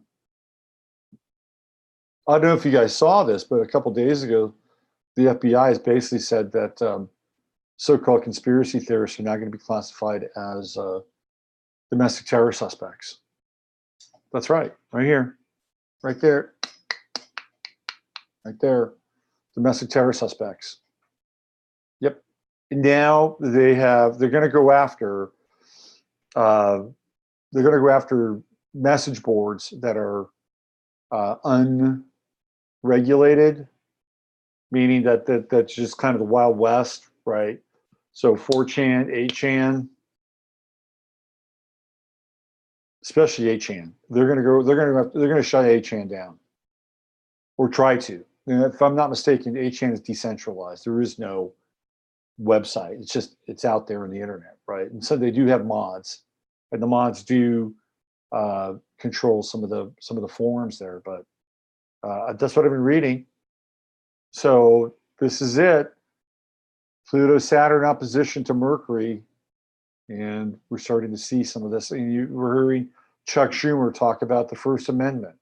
don't know if you guys saw this, but a couple of days ago, the FBI has basically said that so-called conspiracy theorists are now going to be classified as domestic terror suspects. That's right, right here, right there, right there, domestic terror suspects. Yep. Now they're going to go after message boards that are unregulated, meaning that's just kind of the Wild West, right? So 4chan, 8chan, especially 8chan, they're going to shut 8chan down, or try to. And if I'm not mistaken, 8chan is decentralized. There is no website. It's out there on the internet, right? And so they do have mods, and the mods do control some of the forums there. But that's what I've been reading. So this is it. Pluto Saturn opposition to Mercury And we're starting to see some of this. And we're hearing Chuck Schumer talk about the First Amendment,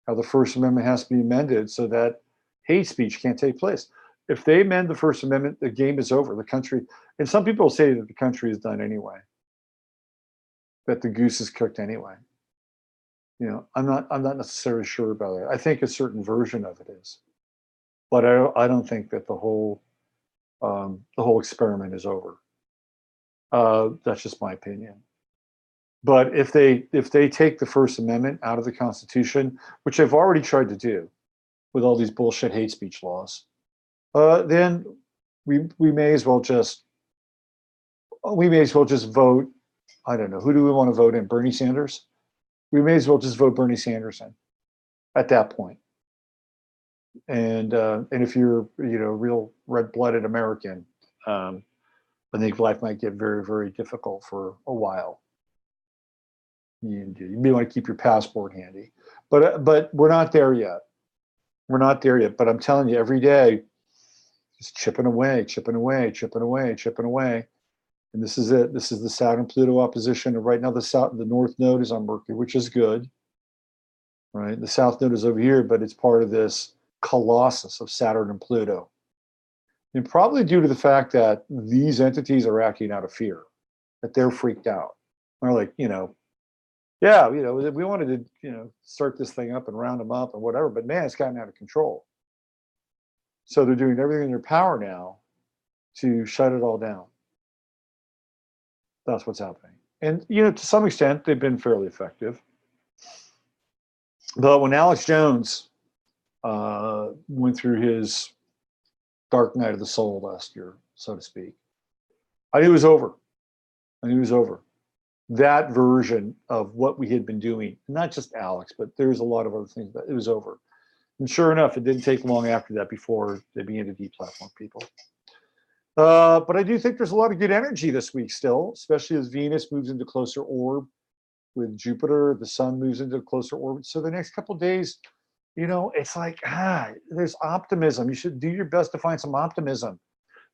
how the First Amendment has to be amended so that hate speech can't take place. If they amend the First Amendment, the game is over. The country, and some people say that the country is done anyway, that the goose is cooked anyway. I'm not necessarily sure about it. I think a certain version of it is, but I don't think that the whole experiment is over. That's just my opinion. But if they take the First Amendment out of the Constitution, which they've already tried to do with all these bullshit hate speech laws, then we may as well just vote. I don't know, who do we want to vote in? Bernie Sanders? We may as well just vote Bernie Sanders in at that point. And if you're a real red-blooded American, I think life might get very, very difficult for a while. You may want to keep your passport handy, but we're not there yet. We're not there yet. But I'm telling you, every day, just chipping away, chipping away, chipping away, chipping away. And this is it. This is the Saturn-Pluto opposition. And right now, the North Node is on Mercury, which is good. Right? The South Node is over here, but it's part of this colossus of Saturn and Pluto. And probably due to the fact that these entities are acting out of fear, that they're freaked out. They're like, yeah, we wanted to, start this thing up and round them up and whatever, but man, it's gotten out of control. So they're doing everything in their power now to shut it all down. That's what's happening. And, to some extent, they've been fairly effective. But when Alex Jones went through his dark night of the soul last year, so to speak, I knew it was over. That version of what we had been doing, not just Alex, but there's a lot of other things, but it was over. And sure enough, it didn't take long after that before they began to deplatform people. But I do think there's a lot of good energy this week still, especially as Venus moves into closer orb with Jupiter. The sun moves into closer orbit. So the next couple of days, it's like, there's optimism. You should do your best to find some optimism.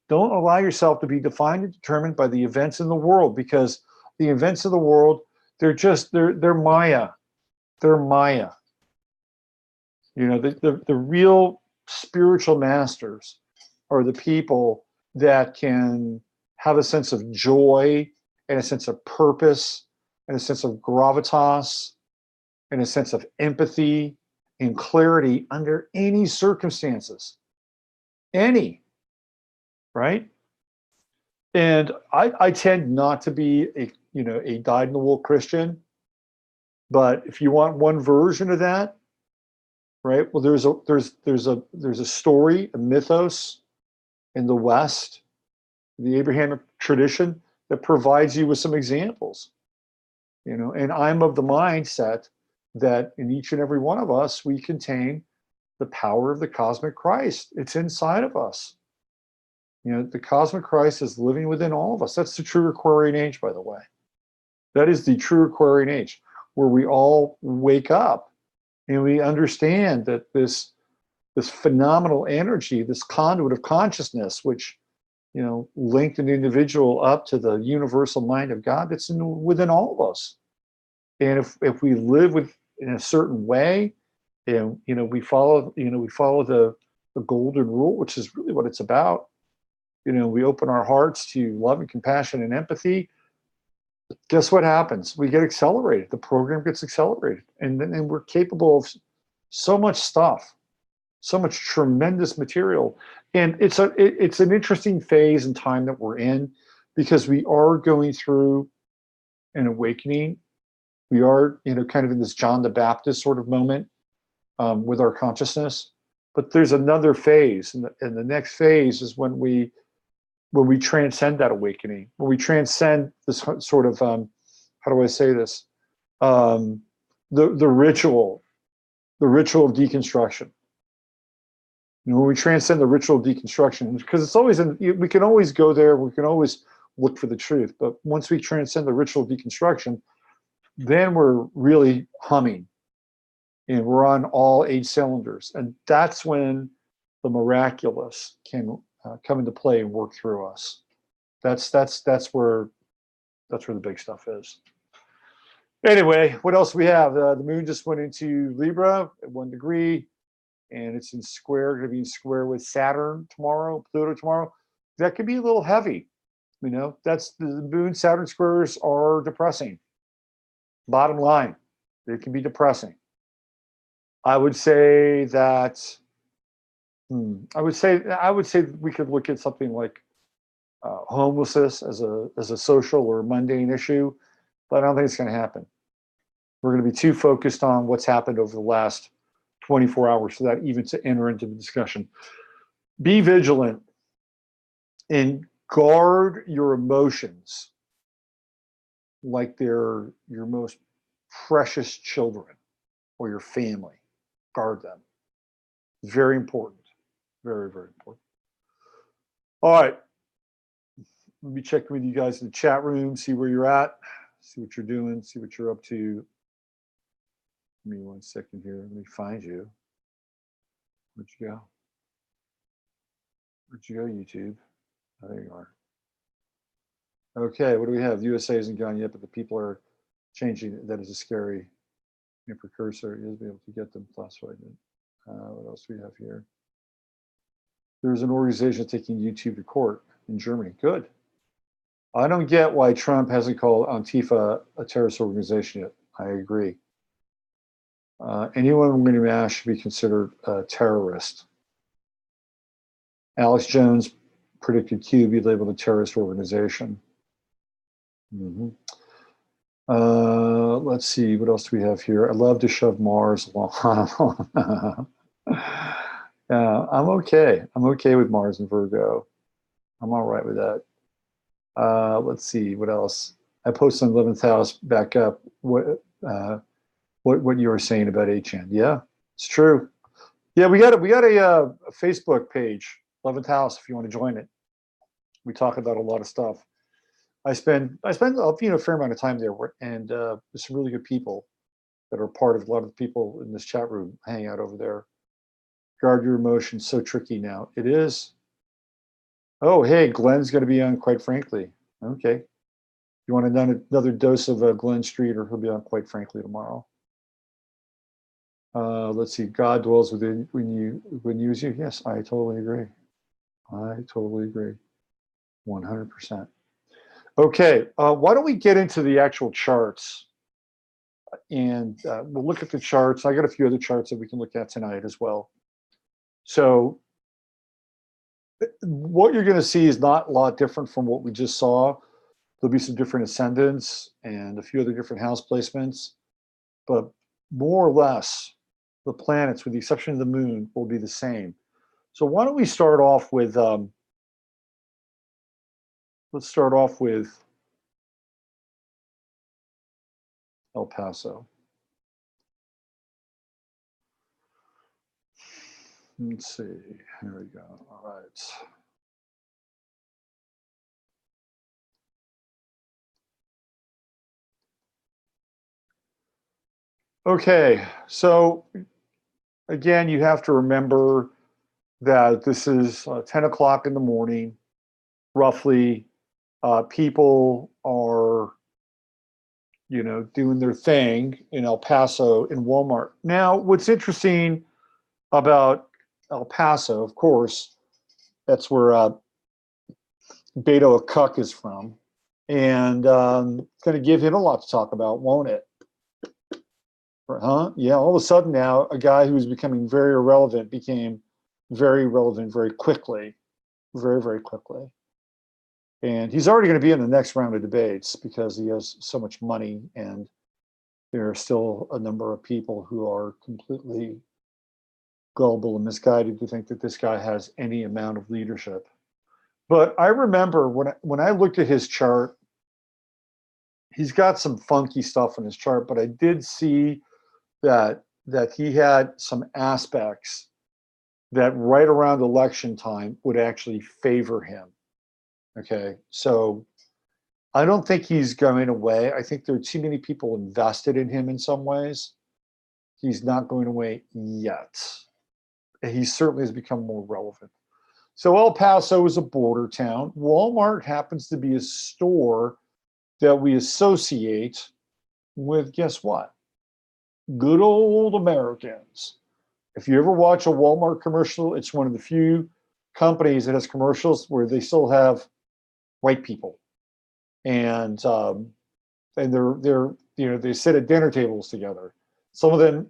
Don't allow yourself to be defined and determined by the events in the world, because the events of the world, they're Maya. They're Maya. The real spiritual masters are the people that can have a sense of joy and a sense of purpose and a sense of gravitas and a sense of empathy and clarity under any circumstances. Any, right? And I tend not to be a dyed-in-the-wool Christian, but if you want one version of that, right? Well, there's a story, a mythos in the West, the Abrahamic tradition, that provides you with some examples. And I'm of the mindset that in each and every one of us, we contain the power of the cosmic Christ. It's inside of us. The cosmic Christ is living within all of us. That's the true Aquarian age, by the way. That is the true Aquarian age, where we all wake up and we understand that this phenomenal energy, this conduit of consciousness, which linked an individual up to the universal mind of God, that's within all of us. And if we live in a certain way, and we follow the golden rule, which is really what it's about. We open our hearts to love and compassion and empathy. Guess what happens? We get accelerated. The program gets accelerated, and we're capable of so much stuff, so much tremendous material. And it's an interesting phase and time that we're in, because we are going through an awakening. We are, kind of in this John the Baptist sort of moment with our consciousness. But there's another phase, and the next phase is when we transcend that awakening, when we transcend this sort of, how do I say this? The ritual of deconstruction. When we transcend the ritual of deconstruction, because it's always we can always go there, we can always look for the truth. But once we transcend the ritual of deconstruction, then we're really humming, and we're on all 8 cylinders. And that's when the miraculous can come into play and work through us. That's where That's where the big stuff is. Anyway, what else we have? The moon just went into Libra at 1 degree, and it's in square, going to be in square with Saturn tomorrow, Pluto tomorrow. That could be a little heavy. You know, that's the moon Saturn squares are depressing. Bottom line, they can be depressing. I would say that I would say we could look at something like homelessness as a social or mundane issue, but I don't think it's going to happen. We're going to be too focused on what's happened over the last 24 hours for that even to enter into the discussion. Be vigilant and guard your emotions like they're your most precious children or your family. Guard them. Very important. Very, very important. All right. Let me check with you guys in the chat room, see where you're at, see what you're doing, see what you're up to. Give me 1 second here. Let me find you. Where'd you go? Where'd you go, YouTube? Oh, there you are. Okay, what do we have? USA isn't gone yet, but the people are changing. That is a scary precursor. You'll be able to get them classified. What else do we have here? There's an organization taking YouTube to court in Germany. Good. I don't get why Trump hasn't called Antifa a terrorist organization yet. I agree. Anyone wearing a mask should be considered a terrorist. Alex Jones predicted Q be labeled a terrorist organization. Let's see, what else do we have here? I love to shove Mars along. Yeah, I'm okay. I'm okay with Mars and Virgo. I'm all right with that. Let's see, what else? I posted on 11th house back up what you were saying about HN. Yeah, it's true. Yeah, we got a Facebook page, 11th house, if you want to join it. We talk about a lot of stuff. I spend a fair amount of time there, and there's some really good people that are part of a lot of the people in this chat room hang out over there. Guard your emotions. So tricky now. It is. Oh, hey, Glenn's going to be on, quite frankly. Okay. You want another dose of Glenn Streeter? He'll be on, quite frankly, tomorrow. Let's see. God dwells within when you use you. Yes, I totally agree. I totally agree. 100%. Okay. Why don't we get into the actual charts? And we'll look at the charts. I got a few other charts that we can look at tonight as well. So what you're going to see is not a lot different from what we just saw. There'll be some different ascendants and a few other different house placements, but more or less the planets, with the exception of the moon, will be the same. So why don't we start off with, let's start off with El Paso. Let's see, here we go, all right. Okay, so again, you have to remember that this is 10 o'clock in the morning, roughly. People are, doing their thing in El Paso in Walmart. Now, what's interesting about El Paso, of course, that's where Beto O'Cuck is from. And it's going to give him a lot to talk about, won't it? Huh? Yeah, all of a sudden now, a guy who was becoming very irrelevant became very relevant very quickly, very, very quickly. And he's already going to be in the next round of debates because he has so much money, and there are still a number of people who are completely gullible and misguided to think that this guy has any amount of leadership. But I remember when I looked at his chart, he's got some funky stuff in his chart, but I did see that he had some aspects that right around election time would actually favor him. Okay, so I don't think he's going away. I think there are too many people invested in him in some ways. He's not going away yet. He certainly has become more relevant. So El Paso is a border town. Walmart happens to be a store that we associate with, guess what? Good old Americans. If you ever watch a Walmart commercial, it's one of the few companies that has commercials where they still have white people, and they're they sit at dinner tables together. Some of them,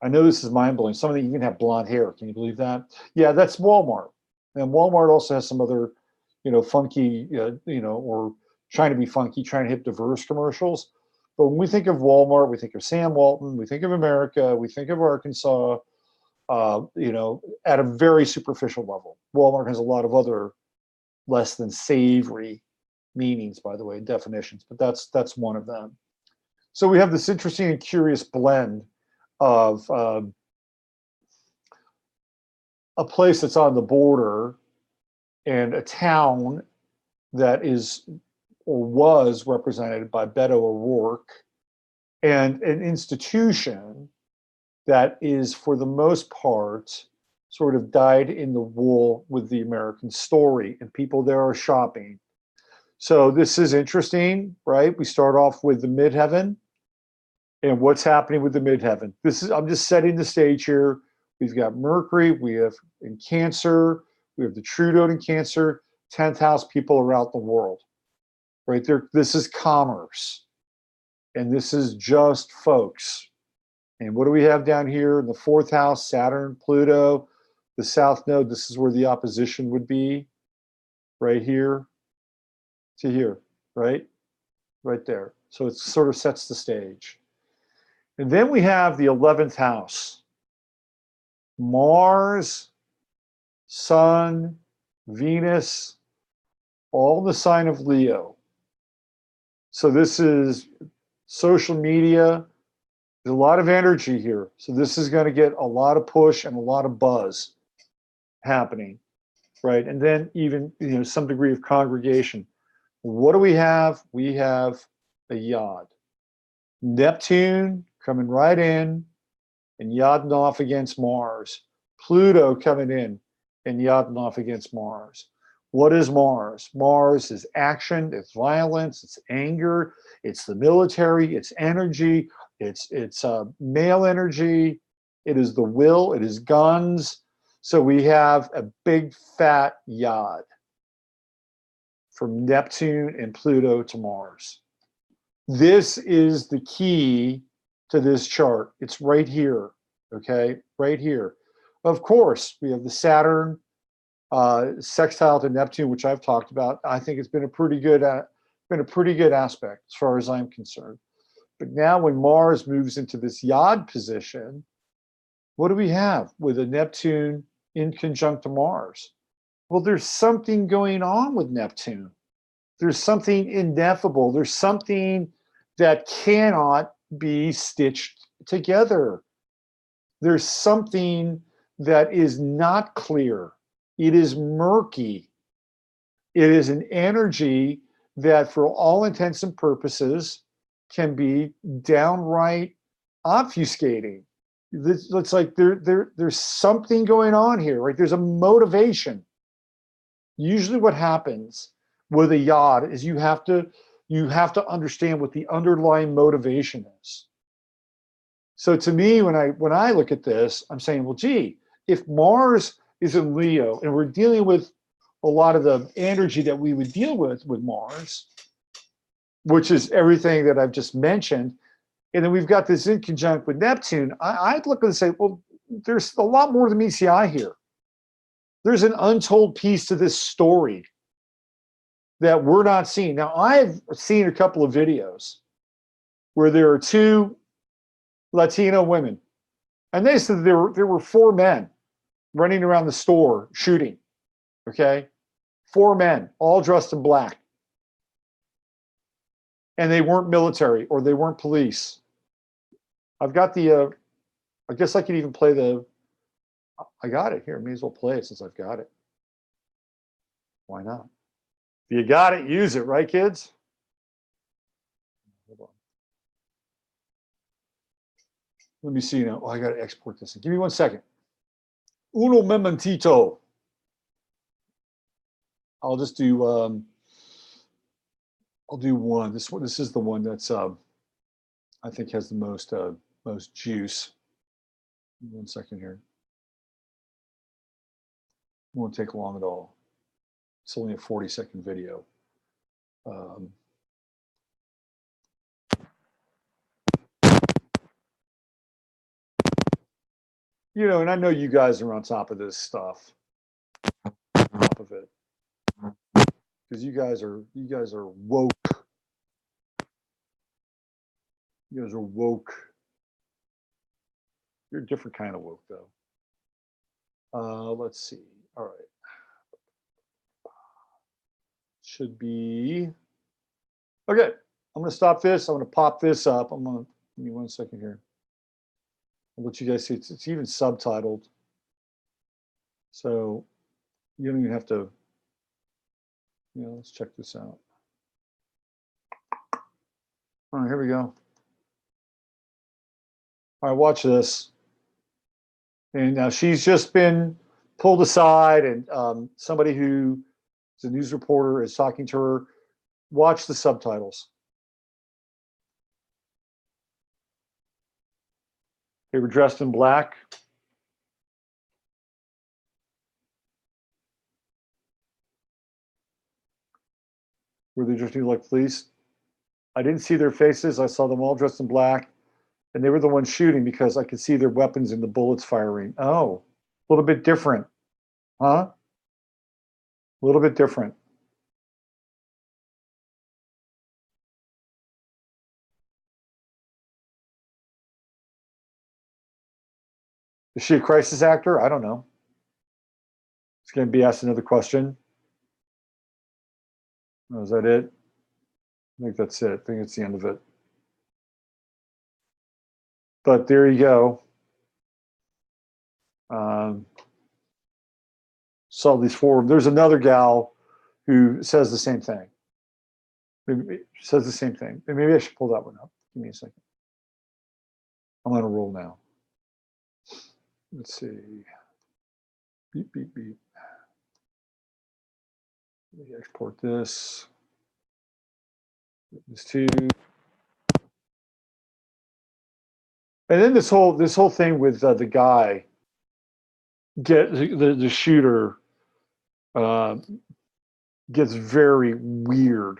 I know this is mind blowing. Some of them even have blonde hair. Can you believe that? Yeah, that's Walmart, and Walmart also has some other, funky, or trying to be funky, trying to hit diverse commercials. But when we think of Walmart, we think of Sam Walton, we think of America, we think of Arkansas, at a very superficial level. Walmart has a lot of other less than savory meanings, by the way, definitions, but that's one of them. So we have this interesting and curious blend of a place that's on the border and a town that is or was represented by Beto O'Rourke, and an institution that is, for the most part, sort of dyed in the wool with the American story, and people there are shopping. So this is interesting, right? We start off with the Midheaven and what's happening with the Midheaven. I'm just setting the stage here. We've got Mercury, we have in Cancer, we have the Trudeau in Cancer, 10th house people around the world, right there. This is commerce, and this is just folks. And what do we have down here in the 4th house? Saturn, Pluto, the South Node. This is where the opposition would be, right here to here, right? Right there. So it sort of sets the stage. And then we have the 11th house. Mars, Sun, Venus, all in the sign of Leo. So this is social media. There's a lot of energy here. So this is going to get a lot of push and a lot of buzz happening, right? And then even, some degree of congregation. What do we have? We have a yod. Neptune coming right in and yodding off against Mars. Pluto coming in and yodding off against Mars. What is Mars? Mars is action, it's violence, it's anger, it's the military, it's energy, it's male energy, it is the will, it is guns. So we have a big fat yod from Neptune and Pluto to Mars. This is the key to this chart. It's right here, okay? Right here. Of course, we have the Saturn sextile to Neptune, which I've talked about. I think it's been a pretty good aspect as far as I'm concerned. But now when Mars moves into this yod position, what do we have with a Neptune in conjunct to Mars? Well, there's something going on with Neptune. There's something ineffable. There's something that cannot be stitched together. There's something that is not clear. It is murky. It is an energy that, for all intents and purposes, can be downright obfuscating. It's like there's something going on here, right? There's a motivation. Usually what happens with a yod is you have to understand what the underlying motivation is. So to me, when I look at this, I'm saying, well, gee, if Mars is in Leo and we're dealing with a lot of the energy that we would deal with Mars, which is everything that I've just mentioned, and then we've got this in conjunct with Neptune, I'd look and say, well, there's a lot more than meets the eye here. There's an untold piece to this story that we're not seeing. Now, I've seen a couple of videos where there are two Latino women, and they said there were 4 men running around the store shooting, okay? 4 men, all dressed in black. And they weren't military or they weren't police. I've got the, I guess I could even play I got it here. May as well play it since I've got it. Why not? If you got it, use it, right, kids? Hold on. Let me see now. Oh, I got to export this. Give me 1 second. Uno momentito. I'll just do I'll do one. This one. This is the one that's I think has the most juice. 1 second here. Won't take long at all. It's only a 40-second video. You know, and I know you guys are on top of this stuff. On top of it. Because you guys are woke. You guys are woke. You're a different kind of woke, though. Let's see. All right. Should be. Okay. I'm going to stop this. I'm going to pop this up. I'm going to, give me 1 second here. I'll let you guys see. It's even subtitled. So you don't even have to, you know, let's check this out. All right, here we go. All right, watch this. And now she's just been pulled aside, and somebody who is a news reporter is talking to her. Watch the subtitles. They were dressed in black. Were they dressed like police? I didn't see their faces. I saw them all dressed in black, and they were the ones shooting because I could see their weapons and the bullets firing. Oh, a little bit different, huh? A little bit different. Is she a crisis actor? I don't know. It's going to be asked another question. Oh, is that it? I think that's it. I think it's the end of it. But there you go. Saw these four. There's another gal who says the same thing. Maybe says the same thing. Maybe I should pull that one up. Give me a second. I'm on a roll now. Let's see. Beep, beep, beep. Let me export this. This too. And then this whole thing with the guy, the shooter, gets very weird,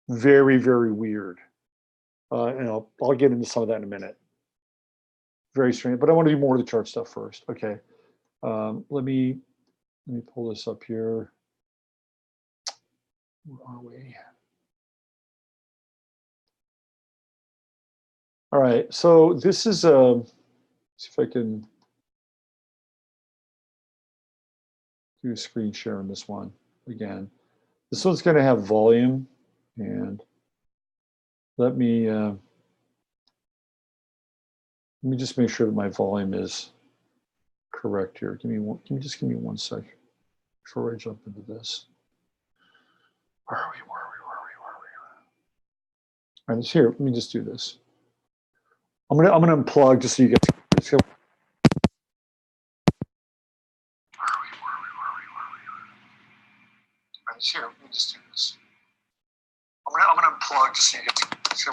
very, very weird. And I'll get into some of that in a minute. Very strange, but I want to do more of the chart stuff first. Okay, let me pull this up here. Where are we? All right, so this is see if I can do a screen share on this one again. This one's going to have volume, and let me just make sure that my volume is correct here. Give me 1 second before I jump into this. Where are we? All right, it's here. Let me just do this. I'm gonna unplug just so you guys can see. Here, let me just do this. I'm gonna unplug just so you guys can see.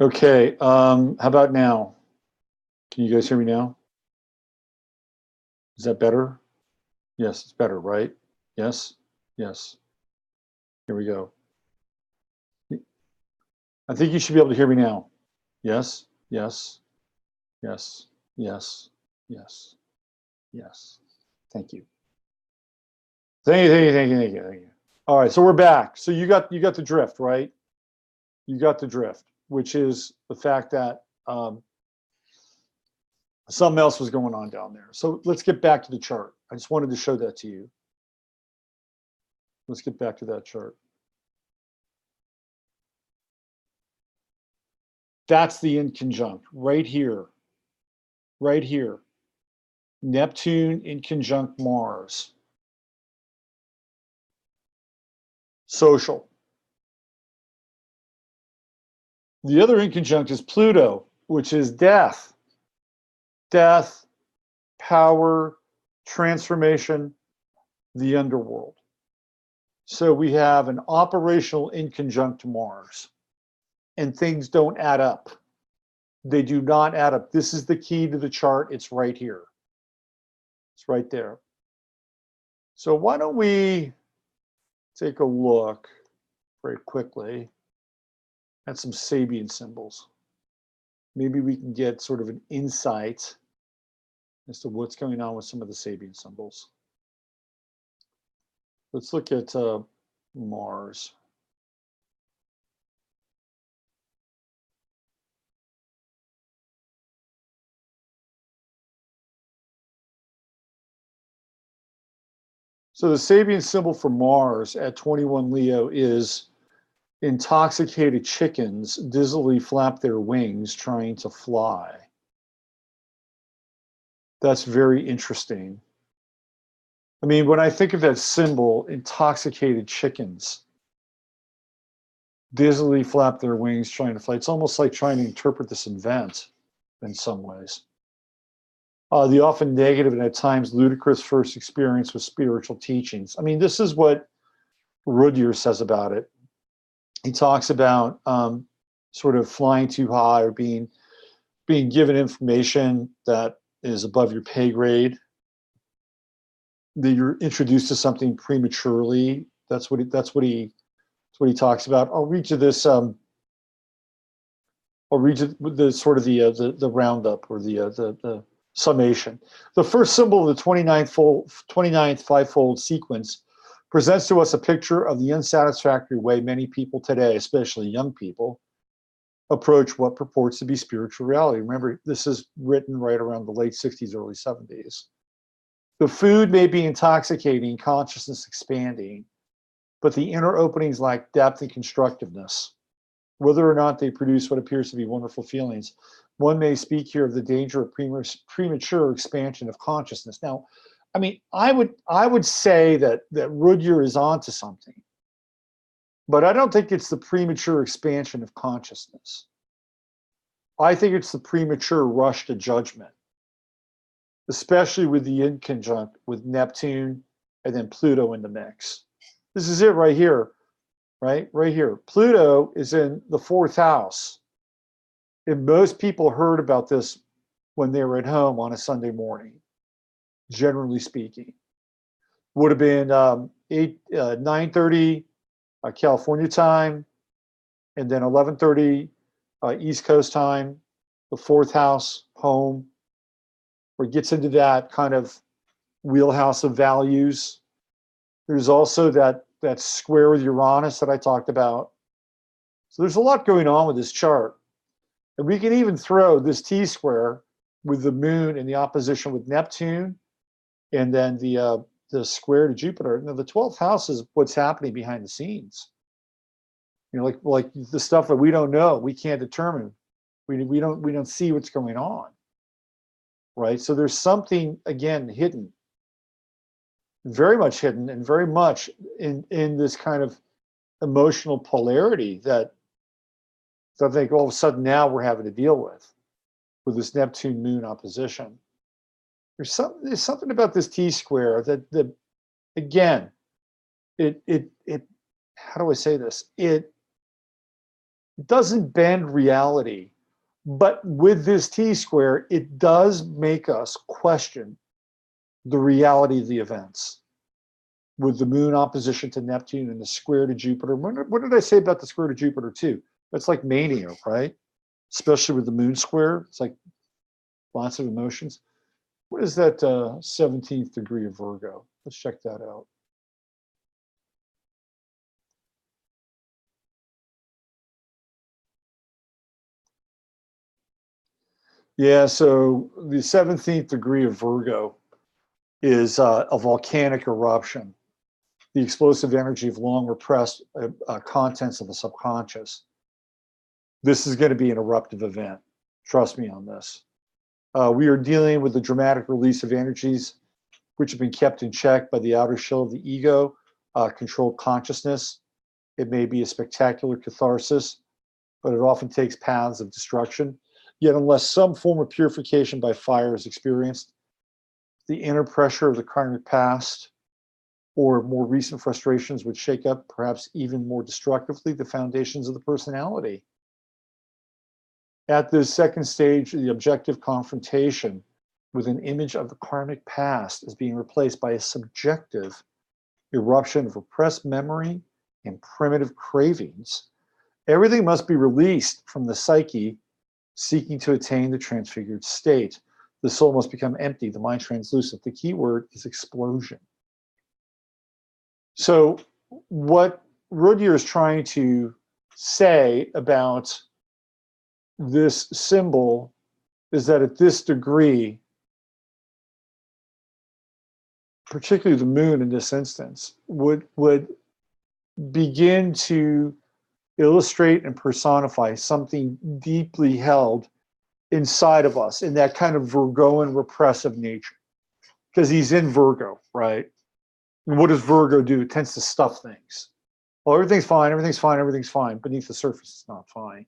Okay, how about now? Can you guys hear me now? Is that better? Yes, it's better, right? Yes, yes. Here we go. I think you should be able to hear me now. Yes, yes, yes, yes, yes, yes. Thank you. Thank you, thank you, thank you, thank you, thank you. All right, so we're back. So you got the drift, right? You got the drift, which is the fact that something else was going on down there. So let's get back to the chart. I just wanted to show that to you. Let's get back to that chart. That's the inconjunct right here. Right here. Neptune in conjunct Mars. Social. The other inconjunct is Pluto, which is death. Death, power, transformation, the underworld. So we have an operational inconjunct Mars, and things don't add up. They do not add up. This is the key to the chart. It's right here. It's right there. So why don't we take a look very quickly at some Sabian symbols. Maybe we can get sort of an insight as to what's going on with some of the Sabian symbols. Let's look at Mars. So the Sabian symbol for Mars at 21 Leo is intoxicated chickens dizzily flap their wings trying to fly. That's very interesting. I mean, when I think of that symbol, intoxicated chickens dizzily flap their wings trying to fly, it's almost like trying to interpret this event in some ways. The often negative and at times ludicrous first experience with spiritual teachings. I mean, this is what Rudyard says about it. He talks about sort of flying too high or being given information that is above your pay grade, that you're introduced to something prematurely. That's what he talks about. I'll read you this. I'll read you the sort of the roundup or the summation. The first symbol of the 29th fivefold sequence presents to us a picture of the unsatisfactory way many people today, especially young people, approach what purports to be spiritual reality. Remember, this is written right around the late 60s, early 70s. The food may be intoxicating, consciousness expanding, but the inner openings lack depth and constructiveness. Whether or not they produce what appears to be wonderful feelings, one may speak here of the danger of premature expansion of consciousness. Now, I mean, I would say that Rudyard is onto something, but I don't think it's the premature expansion of consciousness. I think it's the premature rush to judgment, especially with the inconjunct with Neptune and then Pluto in the mix. This is it right here, right? Right here. Pluto is in the fourth house. And most people heard about this when they were at home on a Sunday morning, generally speaking. Would have been 9:30 California time, and then 11:30 East Coast time, the fourth house, home, where it gets into that kind of wheelhouse of values. There's also that square with Uranus that I talked about. So there's a lot going on with this chart. And we can even throw this T-square with the moon in the opposition with Neptune, and then the square to Jupiter. Now, the 12th house is what's happening behind the scenes. You know, like the stuff that we don't know, we can't determine. We don't see what's going on, right? So there's something, again, hidden, very much hidden, and very much in this kind of emotional polarity that I think all of a sudden now we're having to deal with this Neptune Moon opposition. There's something about this T-square that again, it how do I say this? It doesn't bend reality. But with this T-square, it does make us question the reality of the events. With the moon opposition to Neptune and the square to Jupiter. What did I say about the square to Jupiter too? That's like mania, right? Especially with the moon square. It's like lots of emotions. What is that 17th degree of Virgo? Let's check that out. Yeah, so the 17th degree of Virgo is a volcanic eruption, the explosive energy of long repressed contents of the subconscious. This is going to be an eruptive event. Trust me on this. We are dealing with the dramatic release of energies which have been kept in check by the outer shell of the ego, controlled consciousness. It may be a spectacular catharsis, but it often takes paths of destruction. Yet unless some form of purification by fire is experienced, the inner pressure of the karmic past or more recent frustrations would shake up, perhaps even more destructively, the foundations of the personality. At this second stage, the objective confrontation with an image of the karmic past is being replaced by a subjective eruption of repressed memory and primitive cravings. Everything must be released from the psyche seeking to attain the transfigured state. The soul must become empty, the mind translucent. The key word is explosion. So what Rudyard is trying to say about this symbol is that at this degree, particularly the moon in this instance, would begin to illustrate and personify something deeply held inside of us in that kind of Virgoan repressive nature. Because he's in Virgo, right? And what does Virgo do? It tends to stuff things. Well, everything's fine, everything's fine, everything's fine. Beneath the surface, it's not fine.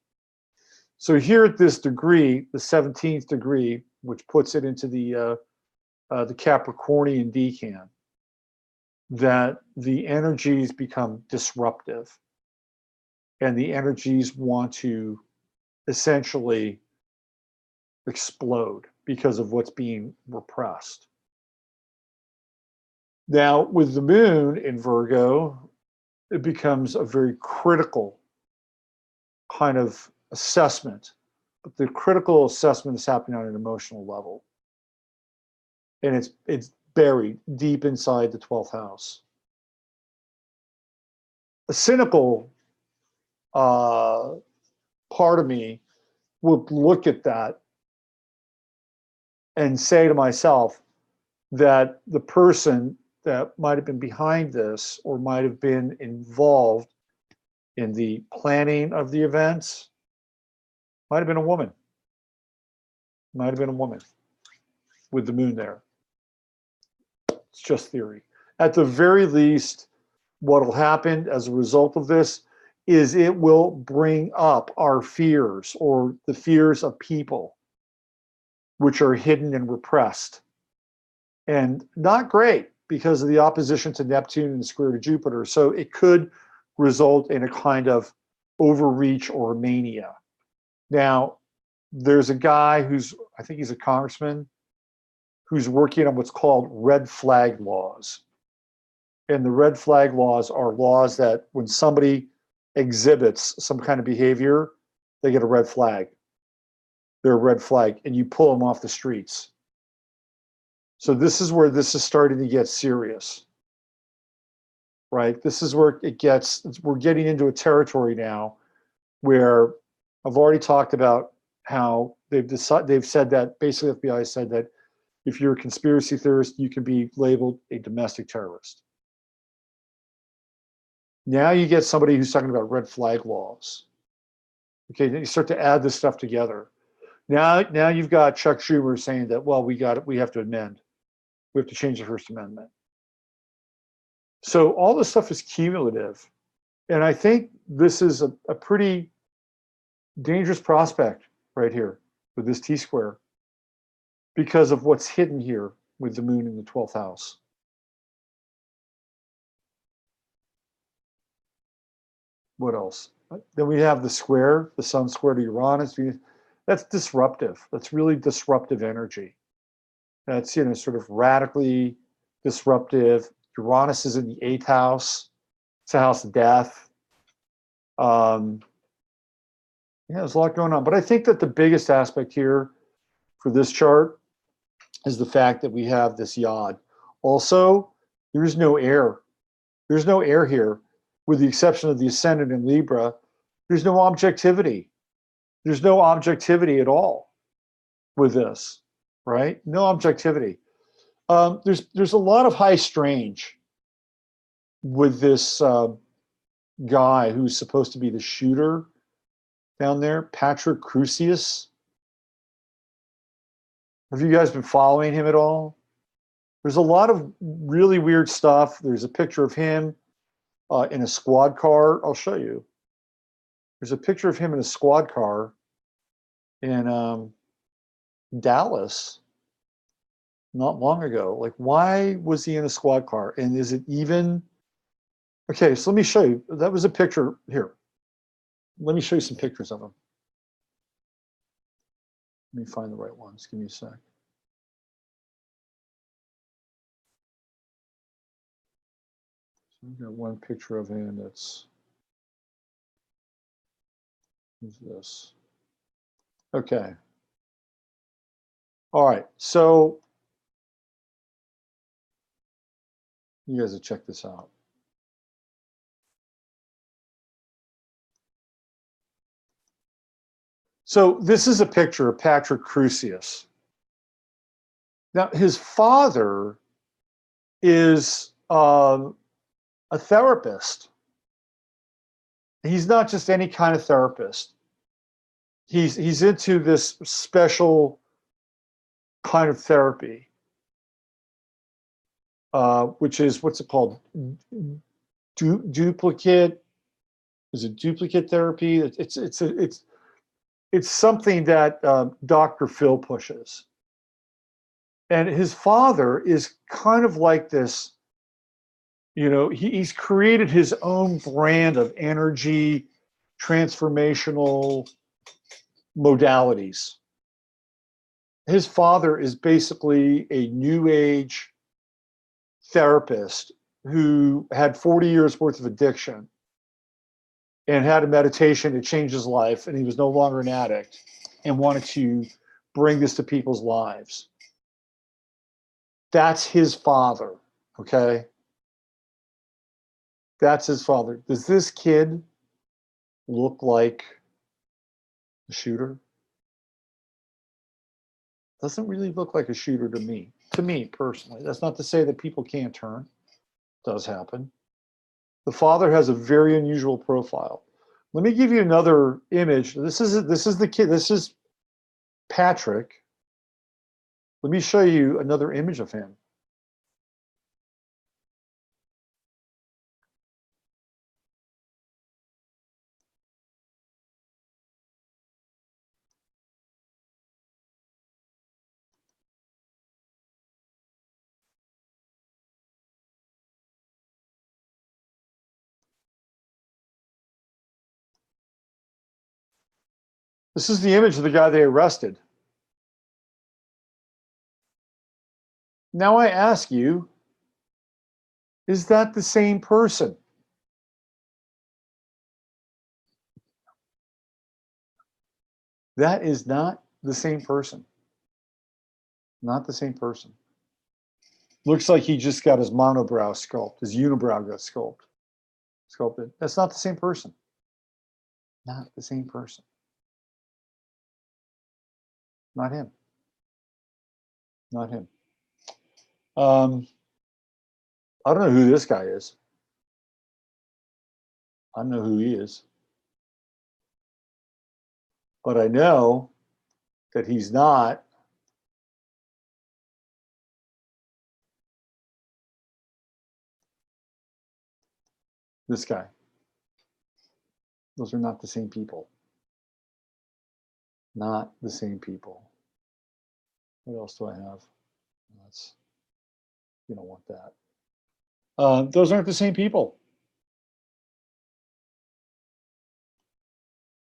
So here at this degree, the 17th degree, which puts it into the Capricornian decan, that the energies become disruptive and the energies want to essentially explode because of what's being repressed. Now, with the moon in Virgo, it becomes a very critical kind of assessment, but the critical assessment is happening on an emotional level. And it's buried deep inside the 12th house. A cynical part of me would look at that and say to myself that the person that might have been behind this or might have been involved in the planning of the events might have been a woman. Might have been a woman with the moon there. It's just theory. At the very least, what will happen as a result of this is it will bring up our fears or the fears of people, which are hidden and repressed. And not great because of the opposition to Neptune and the square to Jupiter. So it could result in a kind of overreach or mania. Now, there's a guy who's, I think he's a congressman, who's working on what's called red flag laws. And the red flag laws are laws that when somebody exhibits some kind of behavior, they get a red flag. They're a red flag, and you pull them off the streets. So this is where this is starting to get serious, right? This is where it gets, we're getting into a territory now where I've already talked about how they've said that, basically FBI said that if you're a conspiracy theorist, you can be labeled a domestic terrorist. Now you get somebody who's talking about red flag laws. Okay, then you start to add this stuff together. Now you've got Chuck Schumer saying that, well, we have to amend. We have to change the First Amendment. So all this stuff is cumulative. And I think this is a pretty dangerous prospect right here with this T-square because of what's hidden here with the moon in the 12th house. What else? Then we have the square, the sun square to Uranus. That's disruptive. That's really disruptive energy. That's, you know, sort of radically disruptive. Uranus is in the 8th house. It's a house of death. Yeah, there's a lot going on. But I think that the biggest aspect here for this chart is the fact that we have this yod. Also, there's no air. There's no air here, with the exception of the ascendant in Libra. There's no objectivity. There's no objectivity at all with this, right? No objectivity. There's a lot of high strange with this guy who's supposed to be the shooter down there, Patrick Crusius. Have you guys been following him at all? There's a lot of really weird stuff. There's a picture of him in a squad car. I'll show you. There's a picture of him in a squad car in Dallas not long ago. Like, why was he in a squad car? And is it even... Okay, so let me show you. That was a picture here. Let me show you some pictures of him. Let me find the right ones. Give me a sec. So we've got one picture of him that's... Who's this? Okay. All right, so you guys will check this out. So this is a picture of Patrick Crusius. Now, his father is a therapist. He's not just any kind of therapist. He's into this special kind of therapy, which is, what's it called? Duplicate. Is it duplicate therapy? It's something that Dr. Phil pushes. And his father is kind of like this, you know, he's created his own brand of energy transformational modalities. His father is basically a new age therapist who had 40 years worth of addiction and had a meditation that changed his life, and he was no longer an addict and wanted to bring this to people's lives. That's his father, okay? That's his father. Does this kid look like a shooter? Doesn't really look like a shooter to me personally. That's not to say that people can't turn. It does happen. The father has a very unusual profile. Let me give you another image. This is the kid. This is Patrick. Let me show you another image of him. This is the image of the guy they arrested. Now I ask you, is that the same person? That is not the same person. Not the same person. Looks like he just got his monobrow sculpted, his unibrow got sculpted. That's not the same person. Not the same person. Not him. Not him. I don't know who this guy is. I don't know who he is. But I know that he's not this guy. Those are not the same people. Not the same people. What else do I have? That's, you don't want that. Those aren't the same people.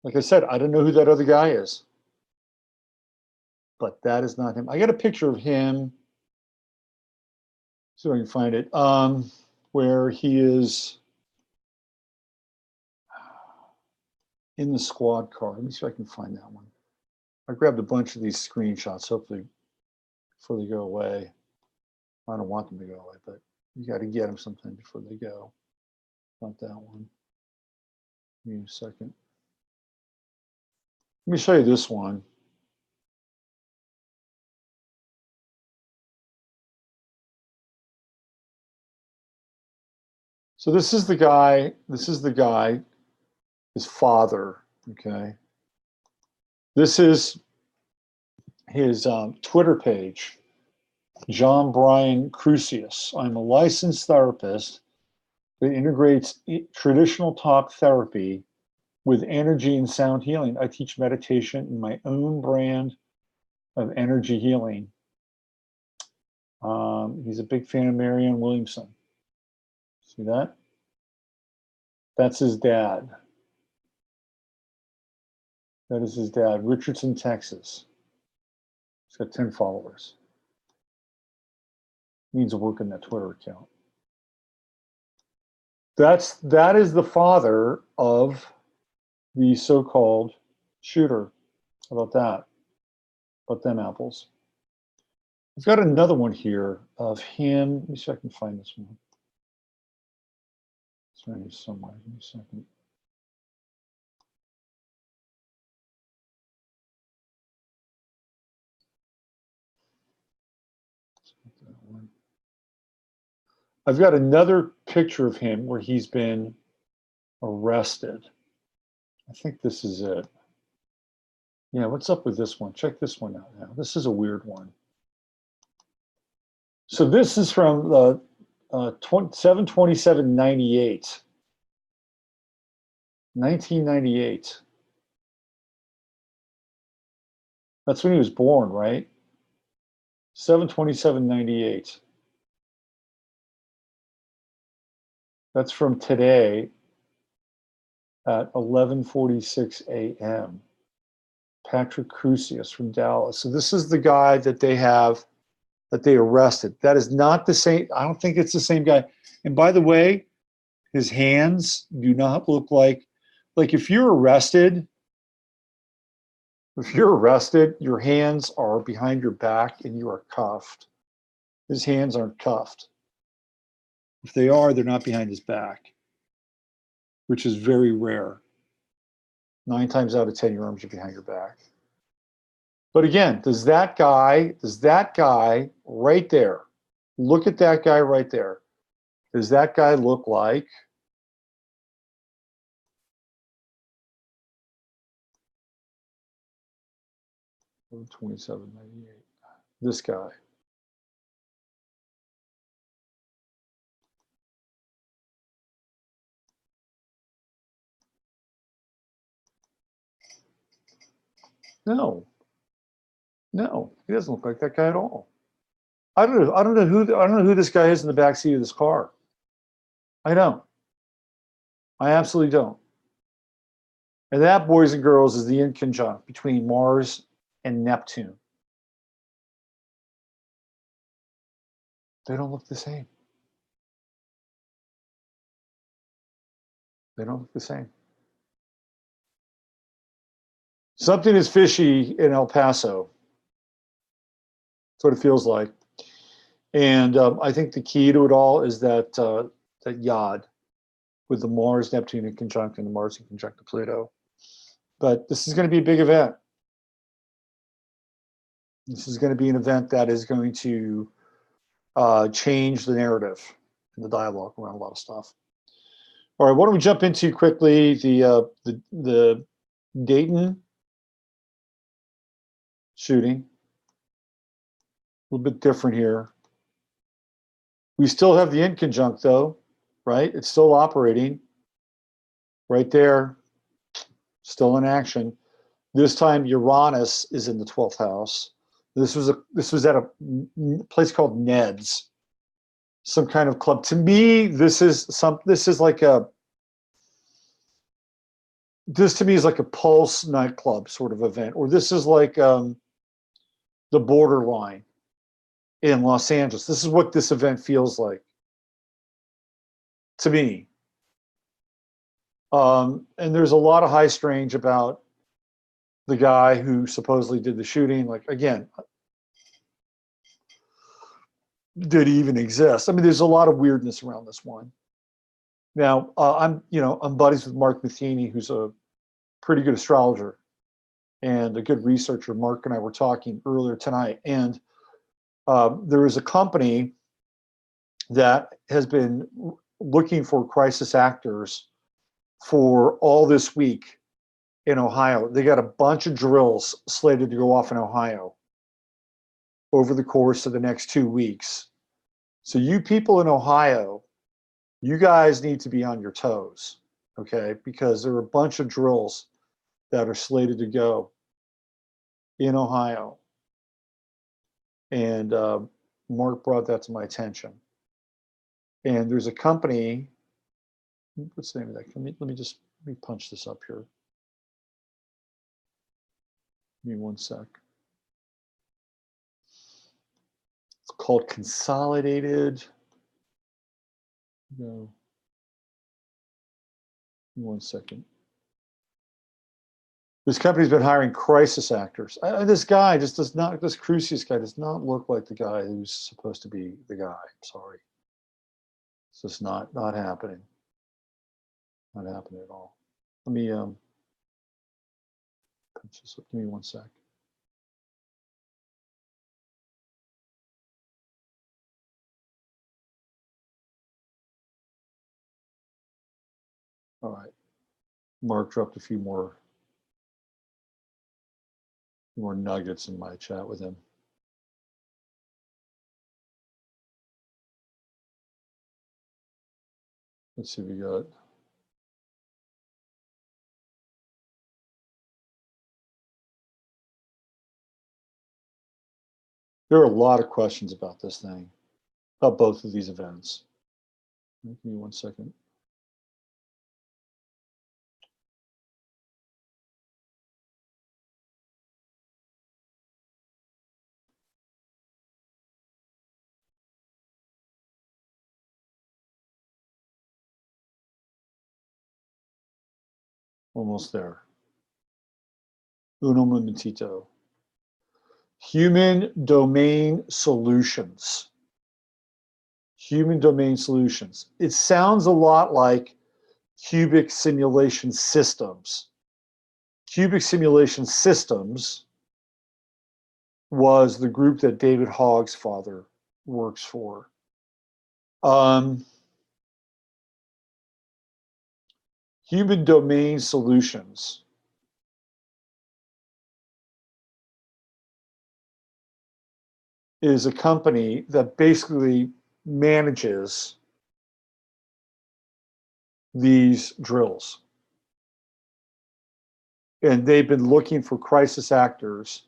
Like I said, I don't know who that other guy is. But that is not him. I got a picture of him. See if I can find it. Where he is in the squad car. Let me see if I can find that one. I grabbed a bunch of these screenshots, hopefully, before they go away. I don't want them to go away, but you got to get them sometime before they go. Not that one. Give me a second. Let me show you this one. So this is the guy, his father, okay? This is his Twitter page, John Brian Crucius. I'm a licensed therapist that integrates traditional talk therapy with energy and sound healing. I teach meditation in my own brand of energy healing. He's a big fan of Marianne Williamson. See that? That's his dad. That is his dad, Richardson, Texas. He's got 10 followers. Needs to work in that Twitter account. That is the father of the so-called shooter. How about that? About them apples. I've got another one here of him. Let me see if I can find this one. It's right here somewhere. Give me a second. I've got another picture of him where he's been arrested. I think this is it. Yeah, what's up with this one? Check this one out now. This is a weird one. So this is from 7/27/98. 1998. That's when he was born, right? 7/27/98. That's from today at 11:46 a.m. Patrick Crucius from Dallas. So this is the guy that they have, that they arrested. That is not the same. I don't think it's the same guy. And by the way, his hands do not look like if you're arrested, your hands are behind your back and you are cuffed. His hands aren't cuffed. If they are, they're not behind his back, which is very rare. 9 times out of 10, your arms are behind your back. But again, does that guy right there, look at that guy right there. Does that guy look like 27/98? This guy. No, he doesn't look like that guy at all. I don't know who this guy is in the back seat of this car. I don't. I absolutely don't. And that, boys and girls, is the inconjunct between Mars and Neptune. They don't look the same. They don't look the same. Something is fishy in El Paso. That's what it feels like. And I think the key to it all is that that Yod with the Mars, Neptune in conjunct, and the Mars in conjunct to Pluto. But this is going to be a big event. This is going to be an event that is going to change the narrative and the dialogue around a lot of stuff. All right, why don't we jump into quickly the Dayton shooting. A little bit different here. We still have the inconjunct though, right? It's still operating right there, still in action. This time Uranus is in the 12th house. This was at a place called Ned's, some kind of club. To me, this is like a this to me is like a Pulse nightclub sort of event, or this is like the Borderline in Los Angeles. This is what this event feels like to me. And there's a lot of high strange about the guy who supposedly did the shooting. Like, again, did he even exist? I mean, there's a lot of weirdness around this one. Now, I'm buddies with Mark Matheny, who's a pretty good astrologer and a good researcher. Mark and I were talking earlier tonight, and there is a company that has been looking for crisis actors for all this week in Ohio. They got a bunch of drills slated to go off in Ohio over the course of the next 2 weeks. So you people in Ohio, you guys need to be on your toes, okay? Because there are a bunch of drills that are slated to go in Ohio. And Mark brought that to my attention. And there's a company, what's the name of that? Let me punch this up here. Give me 1 sec. It's called Consolidated. No. 1 second. This company's been hiring crisis actors. This guy just does not, this Crucius guy does not look like the guy who's supposed to be the guy. I'm sorry. It's just not happening. Not happening at all. Let me just give me 1 sec. All right. Mark dropped a few more nuggets in my chat with him. Let's see what we got. There are a lot of questions about this thing, about both of these events. Give me 1 second. Almost there. Uno momentito. Human domain solutions. Human domain solutions. It sounds a lot like cubic simulation systems. Cubic simulation systems was the group that David Hogg's father works for. Human domain solutions is a company that basically manages these drills. And they've been looking for crisis actors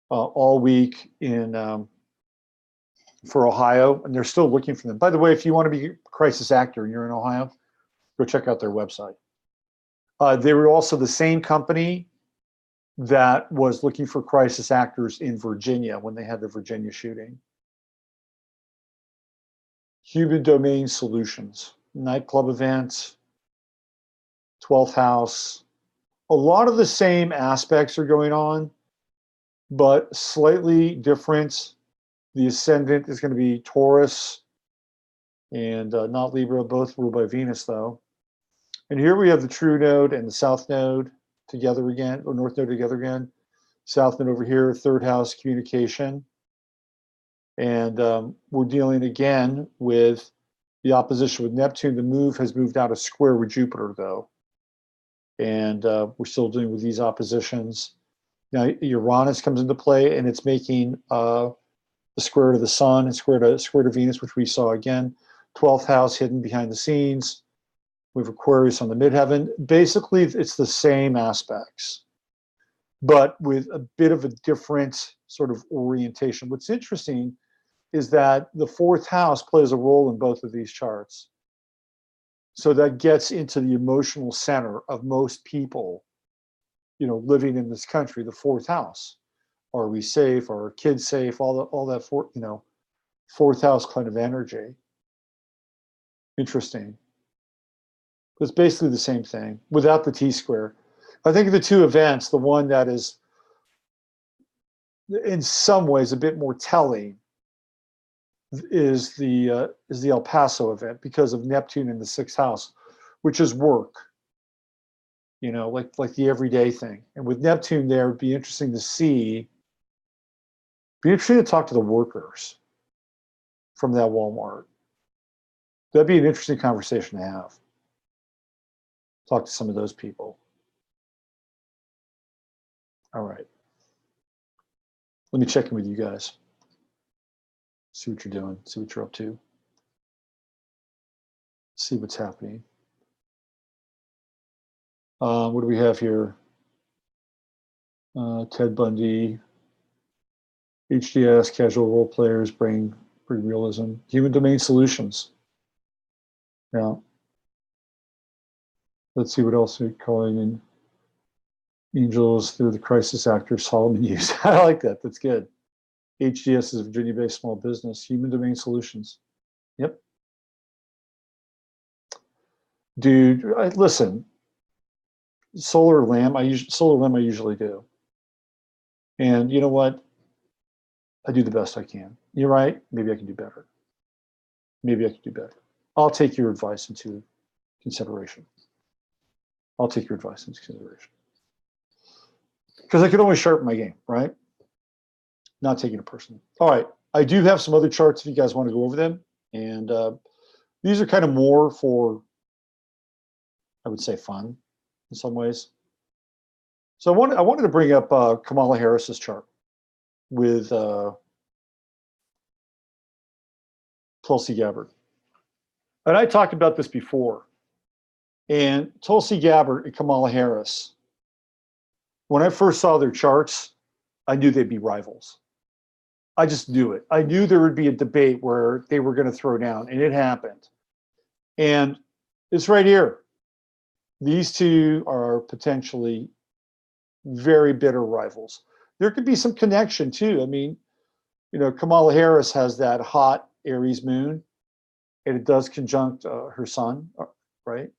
all week for Ohio, and they're still looking for them. By the way, if you want to be a crisis actor and you're in Ohio, go check out their website. They were also the same company that was looking for crisis actors in Virginia when they had the Virginia shooting. Human domain solutions, nightclub events, 12th house. A lot of the same aspects are going on, but slightly different. The ascendant is going to be Taurus and not Libra, both ruled by Venus though. And here we have the true node and the south node together again, or north node together again. South node over here, 3rd house communication. And we're dealing again with the opposition with Neptune. The move has moved out of square with Jupiter though. And we're still dealing with these oppositions. Now Uranus comes into play, and it's making the square to the sun and square to Venus, which we saw again. 12th house hidden behind the scenes. We have Aquarius on the midheaven. Basically, it's the same aspects, but with a bit of a different sort of orientation. What's interesting is that the 4th house plays a role in both of these charts. So that gets into the emotional center of most people, living in this country, the fourth house. Are we safe? Are our kids safe? All that fourth house kind of energy. Interesting. It's basically the same thing without the T-square. I think of the two events, the one that is in some ways a bit more telling is the El Paso event because of Neptune in the sixth house, which is work, like the everyday thing. And with Neptune there, it'd be interesting to see, be interesting to talk to the workers from that Walmart. That'd be an interesting conversation to have. Talk to some of those people. All right. Let me check in with you guys. See what you're doing. See what you're up to. See what's happening. What do we have here? Ted Bundy. HDS, casual role players bring realism. Human domain solutions. Yeah. Let's see what else we're calling in. Angels through the crisis actor Solomon used. I like that. That's good. HDS is Virginia-based small business. Human domain solutions. Yep. Dude, listen. Solar lamb. I usually do. And you know what? I do the best I can. You're right. Maybe I can do better. Maybe I can do better. I'll take your advice into consideration. I'll take your advice into consideration. Because I can always sharpen my game, right? Not taking it personally. All right. I do have some other charts if you guys want to go over them. And these are kind of more for, I would say, fun in some ways. So I wanted to bring up Kamala Harris's chart with Tulsi Gabbard. And I talked about this before. And Tulsi Gabbard and Kamala Harris, when I first saw their charts, I knew they'd be rivals. I just knew it. I knew there would be a debate where they were going to throw down, and it happened. And it's right here. These two are potentially very bitter rivals. There could be some connection too. I mean, Kamala Harris has that hot Aries moon, and it does conjunct her sun, right?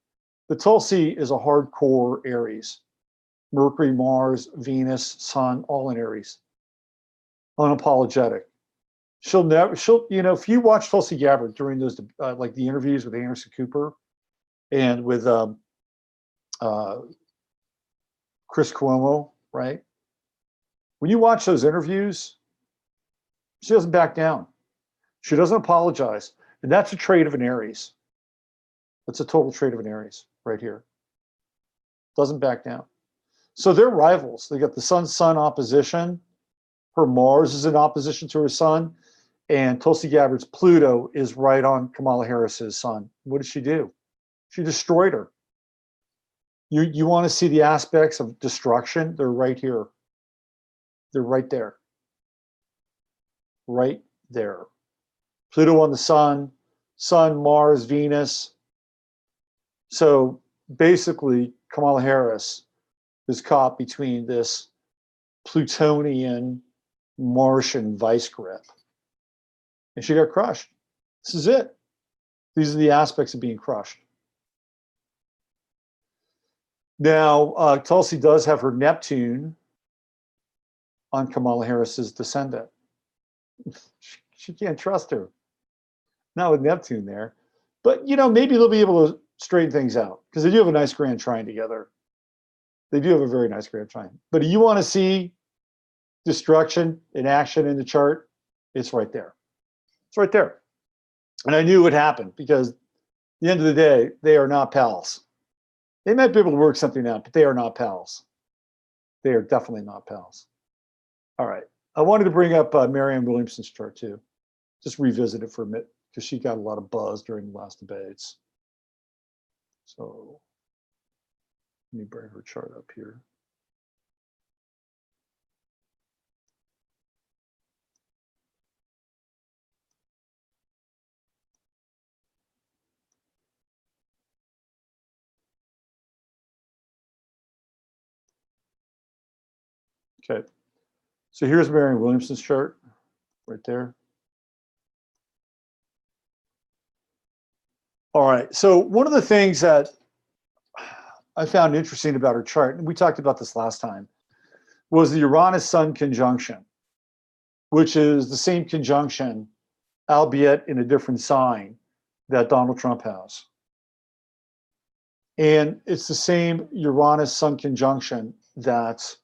The Tulsi is a hardcore Aries. Mercury, Mars, Venus, Sun, all in Aries. Unapologetic. She'll, if you watch Tulsi Gabbard during those, like the interviews with Anderson Cooper and with Chris Cuomo, right? When you watch those interviews, she doesn't back down. She doesn't apologize. And that's a trait of an Aries. That's a total trait of an Aries right here. Doesn't back down. So they're rivals. They got the Sun-Sun opposition. Her Mars is in opposition to her Sun. And Tulsi Gabbard's Pluto is right on Kamala Harris's Sun. What did she do? She destroyed her. You want to see the aspects of destruction? They're right here. They're right there. Right there. Pluto on the Sun, Sun, Mars, Venus. So basically, Kamala Harris is caught between this Plutonian Martian vice grip. And she got crushed. This is it. These are the aspects of being crushed. Now, Tulsi does have her Neptune on Kamala Harris's descendant. She can't trust her. Not with Neptune there. But, maybe they'll be able to straighten things out because they do have a nice grand trine together. They do have a very nice grand trine. But do you want to see destruction in action in the chart? It's right there. It's right there. And I knew it would happen because at the end of the day, they are not pals. They might be able to work something out, but they are not pals. They are definitely not pals. All right. I wanted to bring up Marianne Williamson's chart too. Just revisit it for a minute because she got a lot of buzz during the last debates. So let me bring her chart up here. Okay. So here's Marianne Williamson's chart right there. All right. So one of the things that I found interesting about her chart, and we talked about this last time, was the Uranus-Sun conjunction, which is the same conjunction, albeit in a different sign, that Donald Trump has. And it's the same Uranus-Sun conjunction that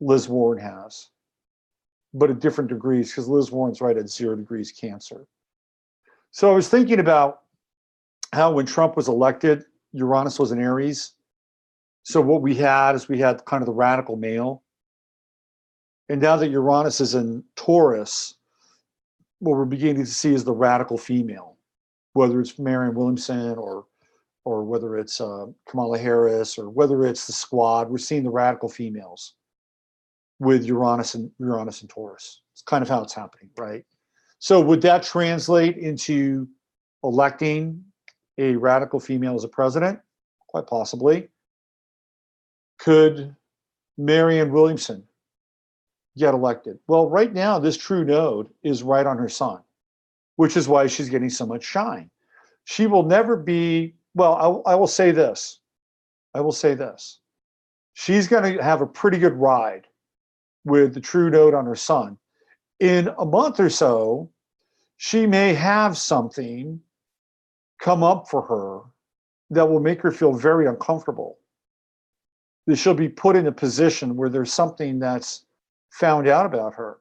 Liz Warren has, but at different degrees, because Liz Warren's right at 0 degrees Cancer. So I was thinking about how when Trump was elected, Uranus was in Aries. So what we had is we had kind of the radical male. And now that Uranus is in Taurus, what we're beginning to see is the radical female, whether it's Marianne Williamson or whether it's Kamala Harris or whether it's the squad. We're seeing the radical females with Uranus and Taurus. It's kind of how it's happening, right? So would that translate into electing a radical female as a president? Quite possibly. Could Marianne Williamson get elected? Well, right now, this true node is right on her sun, which is why she's getting so much shine. She will never be, well, I will say this. I will say this. She's going to have a pretty good ride with the true node on her sun. In a month or so, she may have something come up for her that will make her feel very uncomfortable. That she'll be put in a position where there's something that's found out about her.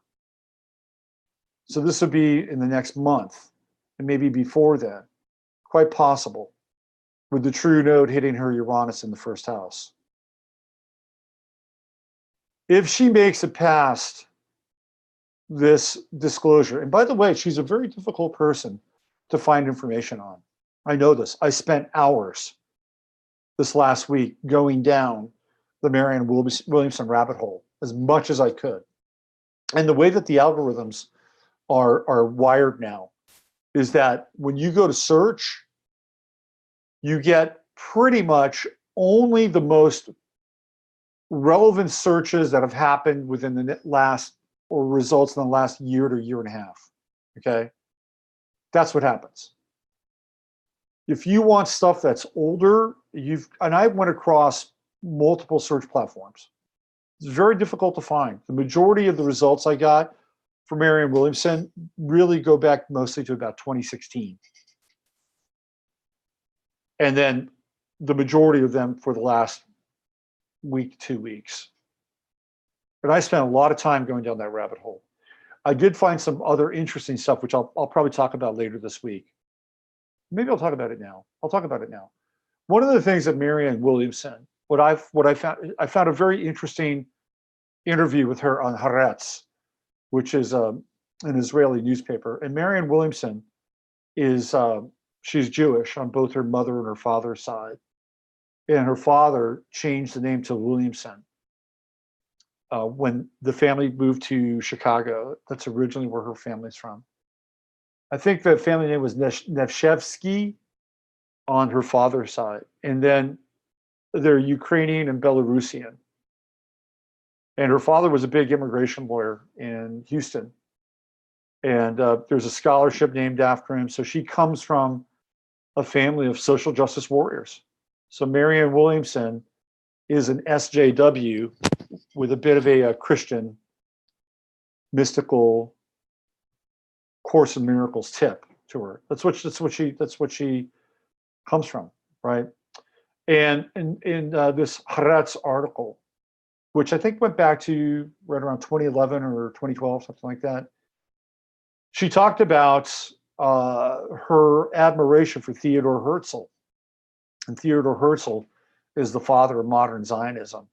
So this would be in the next month, and maybe before then, quite possible, with the true node hitting her Uranus in the first house. If she makes it past this disclosure, and by the way, she's a very difficult person to find information on. I know this. I spent hours this last week going down the Marianne Williamson rabbit hole as much as I could. And the way that the algorithms are wired now is that when you go to search, you get pretty much only the most relevant searches that have happened within the last, or results in the last year to year and a half. Okay? That's what happens. If you want stuff that's older, and I went across multiple search platforms. It's very difficult to find. The majority of the results I got for Marianne Williamson really go back mostly to about 2016. And then the majority of them for the last week, 2 weeks. But I spent a lot of time going down that rabbit hole. I did find some other interesting stuff, which I'll probably talk about later this week. Maybe I'll talk about it now. I'll talk about it now. One of the things that Marianne Williamson, what I found a very interesting interview with her on Haaretz, which is an Israeli newspaper. And Marianne Williamson is, she's Jewish on both her mother and her father's side. And her father changed the name to Williamson when the family moved to Chicago. That's originally where her family's from. I think the family name was Nevshevsky on her father's side. And then they're Ukrainian and Belarusian. And her father was a big immigration lawyer in Houston. And there's a scholarship named after him. So she comes from a family of social justice warriors. So Marianne Williamson is an SJW with a bit of a Christian mystical Course in Miracles tip to her. That's what she comes from, right? And in this Haaretz article, which I think went back to right around 2011 or 2012, something like that, she talked about her admiration for Theodor Herzl. And Theodor Herzl is the father of modern Zionism.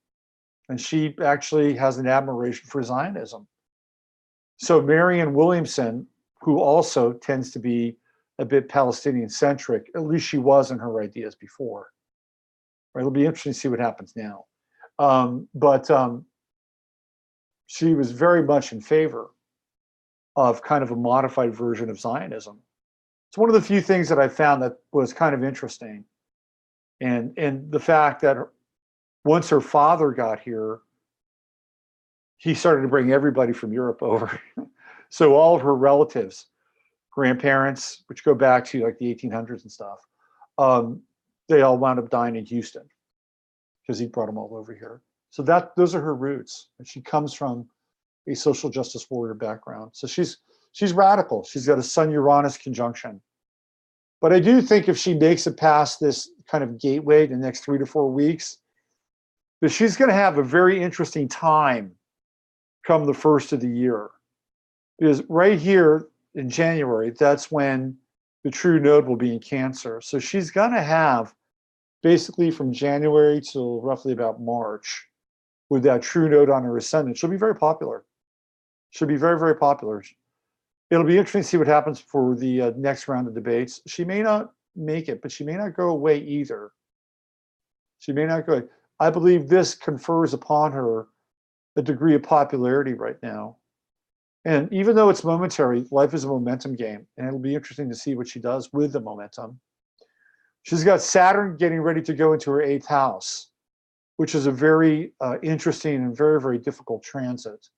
And she actually has an admiration for Zionism. So Marianne Williamson, who also tends to be a bit Palestinian-centric, at least she was in her ideas before. Right? It'll be interesting to see what happens now. But she was very much in favor of kind of a modified version of Zionism. It's one of the few things that I found that was kind of interesting. And the fact that once her father got here, he started to bring everybody from Europe over. So all of her relatives, grandparents, which go back to like the 1800s and stuff, they all wound up dying in Houston because he brought them all over here. So those are her roots. And she comes from a social justice warrior background. So she's radical. She's got a Sun-Uranus conjunction. But I do think if she makes it past this kind of gateway the next 3 to 4 weeks, that she's going to have a very interesting time come the first of the year. Because right here in January, that's when the true node will be in Cancer. So she's going to have basically from January till roughly about March with that true node on her ascendant. She'll be very popular. She'll be very, very popular. It'll be interesting to see what happens for the next round of debates. She may not make it, but she may not go away either. She may not go. I believe this confers upon her a degree of popularity right now. And even though it's momentary, life is a momentum game, and it'll be interesting to see what she does with the momentum. She's got Saturn getting ready to go into her 8th house, which is a very interesting and very, very difficult transit.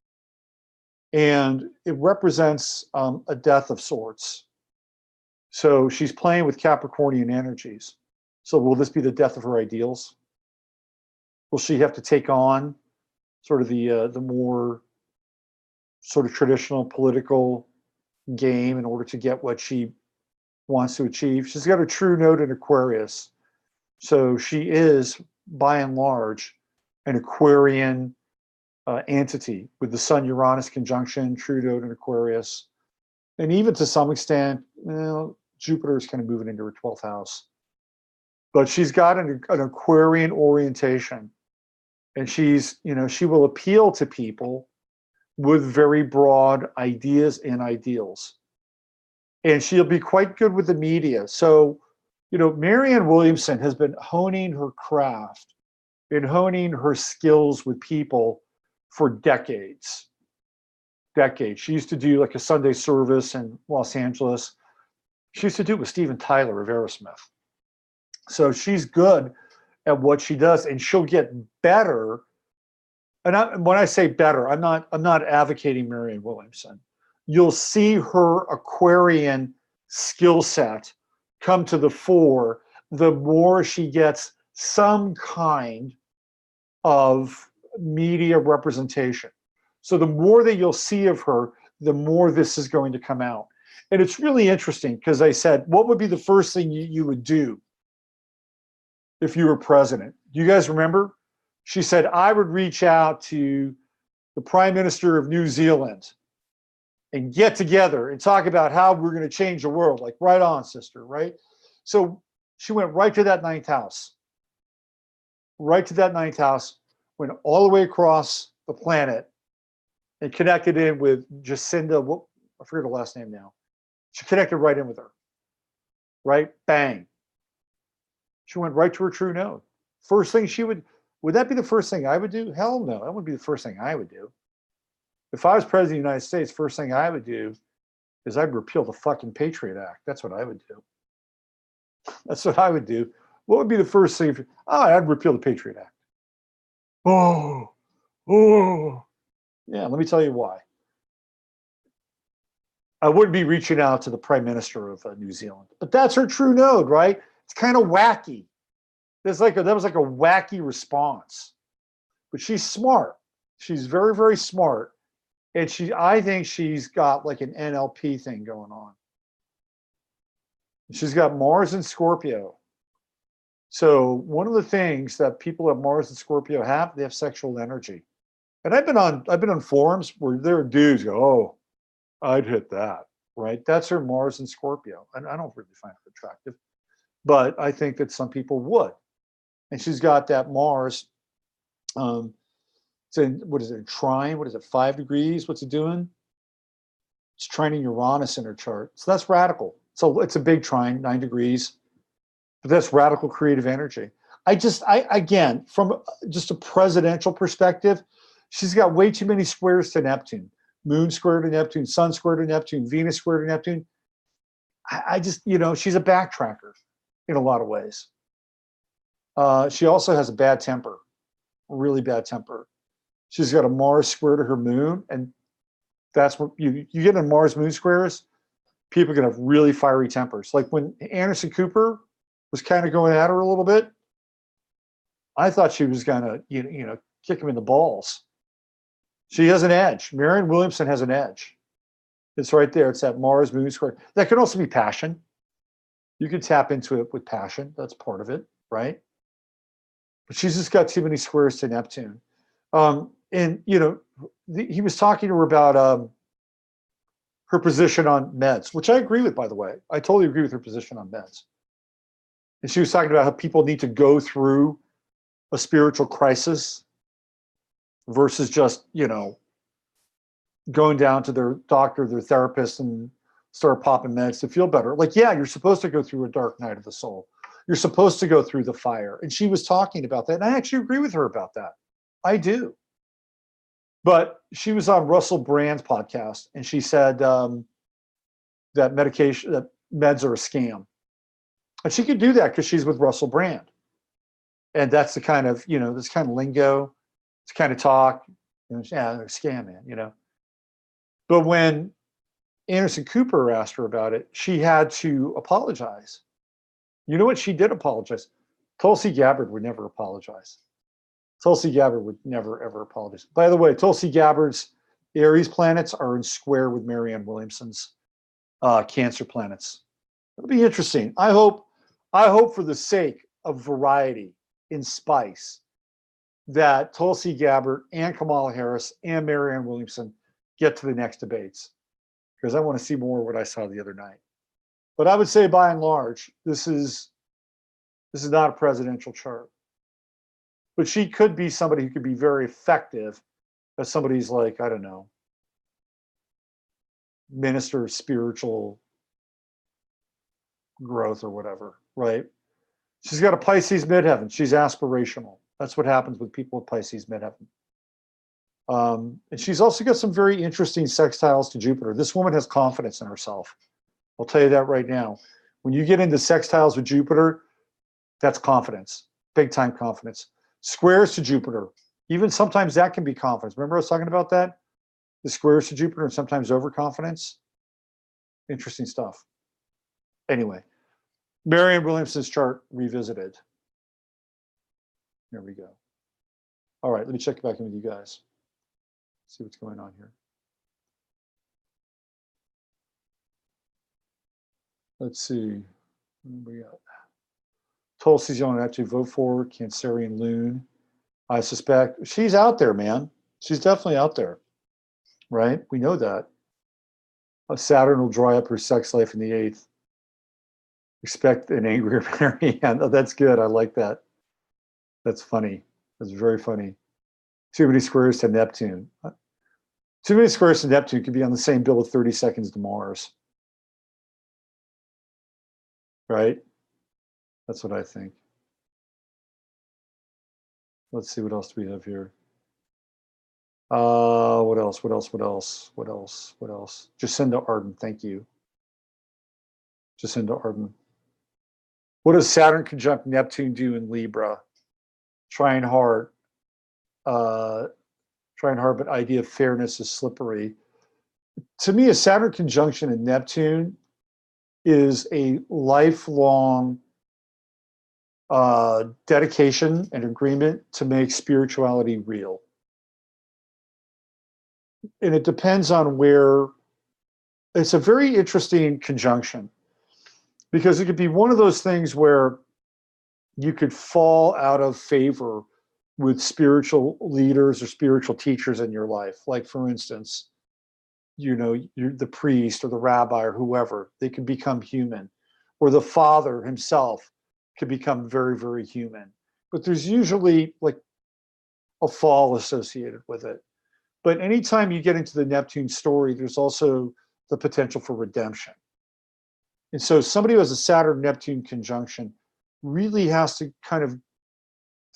And it represents a death of sorts. So she's playing with Capricornian energies. So will this be the death of her ideals? Will she have to take on sort of the more sort of traditional political game in order to get what she wants to achieve? She's got a true node in Aquarius. So she is, by and large, an Aquarian entity with the Sun-Uranus conjunction, true node in Aquarius. And even to some extent, Jupiter is kind of moving into her 12th house. But she's got an Aquarian orientation. And she's, she will appeal to people with very broad ideas and ideals. And she'll be quite good with the media. So, Marianne Williamson has been honing her craft and honing her skills with people for decades. She used to do like a Sunday service in Los Angeles. She used to do it with Steven Tyler of Aerosmith. So she's good at what she does, and she'll get better. And when I say better, I'm not advocating Marianne Williamson. You'll see her Aquarian skill set come to the fore the more she gets some kind of media representation. So the more that you'll see of her, the more this is going to come out. And it's really interesting because I said, what would be the first thing you would do if you were president? Do you guys remember? She said, I would reach out to the Prime Minister of New Zealand and get together and talk about how we're going to change the world. Like, right on, sister, right? So she went right to that 9th house. Right to that 9th house, went all the way across the planet and connected in with Jacinda. I forget her last name now. She connected right in with her. Right? Bang. She went right to her true node. First thing would that be the first thing I would do? Hell no, that wouldn't be the first thing I would do. If I was president of the United States, first thing I would do is I'd repeal the fucking Patriot Act. That's what I would do. That's what I would do. What would be the first thing? I'd repeal the Patriot Act. Oh. Yeah, let me tell you why. I wouldn't be reaching out to the Prime Minister of New Zealand, but that's her true node, right? It's kind of wacky. That was like a wacky response, but she's smart. She's very, very smart, and I think she's got like an NLP thing going on. She's got Mars in Scorpio. So one of the things that people at Mars and Scorpio they have sexual energy. And I've been on forums where there are dudes go, oh, I'd hit that, right? That's her Mars and Scorpio. And I don't really find it attractive, but I think that some people would. And she's got that Mars. It's in, what is it, trine? What is it, 5 degrees? What's it doing? It's trining Uranus in her chart. So that's radical. So it's a big trine, 9 degrees. But that's radical creative energy. Again, from just a presidential perspective, she's got way too many squares to Neptune. Moon square to Neptune, Sun square to Neptune, Venus square to Neptune. She's a backtracker in a lot of ways. She also has a bad temper, really bad temper. She's got a Mars square to her moon, and that's what you get in Mars moon squares. People are gonna have really fiery tempers. Like when Anderson Cooper was kind of going at her a little bit, I thought she was gonna kick him in the balls. She has an edge. Marianne Williamson has an edge. It's right there. It's that Mars moon square. That could also be passion. You can tap into it with passion. That's part of it, right? But she's just got too many squares to Neptune. And he was talking to her about her position on meds, which I agree with, by the way. I totally agree with her position on meds. And she was talking about how people need to go through a spiritual crisis versus just, going down to their doctor, their therapist, and start popping meds to feel better. Like, yeah, you're supposed to go through a dark night of the soul. You're supposed to go through the fire. And she was talking about that. And I actually agree with her about that. I do. But she was on Russell Brand's podcast, and she said that meds are a scam. And she could do that because she's with Russell Brand. And that's the kind of, this kind of lingo, this kind of talk. Yeah, they're a scam, man, But when Anderson Cooper asked her about it, she had to apologize. You know what? She did apologize. Tulsi Gabbard would never apologize. Tulsi Gabbard would never, ever apologize. By the way, Tulsi Gabbard's Aries planets are in square with Marianne Williamson's Cancer planets. It'll be interesting. I hope for the sake of variety in spice that Tulsi Gabbard and Kamala Harris and Marianne Williamson get to the next debates, because I want to see more of what I saw the other night. But I would say, by and large, this is not a presidential chart. But she could be somebody who could be very effective as somebody's like, I don't know, minister of spiritual growth or whatever, right? She's got a Pisces midheaven. She's aspirational. That's what happens with people with Pisces midheaven. And she's also got some very interesting sextiles to Jupiter. This woman has confidence in herself. I'll tell you that right now. When you get into sextiles with Jupiter, that's confidence, big time confidence. Squares to Jupiter, even sometimes that can be confidence. Remember I was talking about that? The squares to Jupiter and sometimes overconfidence. Interesting stuff. Anyway, Marianne Williamson's chart revisited. There we go. All right, let me check back in with you guys. See what's going on here. Let's see. What we got? Tulsi's on actually vote for Cancerian Loon. I suspect she's out there, man. She's definitely out there, right? We know that. Saturn will dry up her sex life in the 8th. Expect an angrier Marianne. Oh, that's good. I like that. That's funny. That's very funny. Too many squares to Neptune. Too many squares to Neptune could be on the same bill of 30 seconds to Mars. Right? That's what I think. Let's see, what else do we have here? What else? Jacinda Arden, thank you. Jacinda Arden. What does Saturn conjunct Neptune do in Libra? Trying hard, but idea of fairness is slippery. To me, a Saturn conjunction in Neptune is a lifelong dedication and agreement to make spirituality real. And it depends on where. It's a very interesting conjunction, because it could be one of those things where you could fall out of favor with spiritual leaders or spiritual teachers in your life. Like, for instance, you're the priest or the rabbi or whoever, they can become human, or the father himself could become very, very human. But there's usually like a fall associated with it. But anytime you get into the Neptune story, there's also the potential for redemption. And so somebody who has a Saturn-Neptune conjunction really has to kind of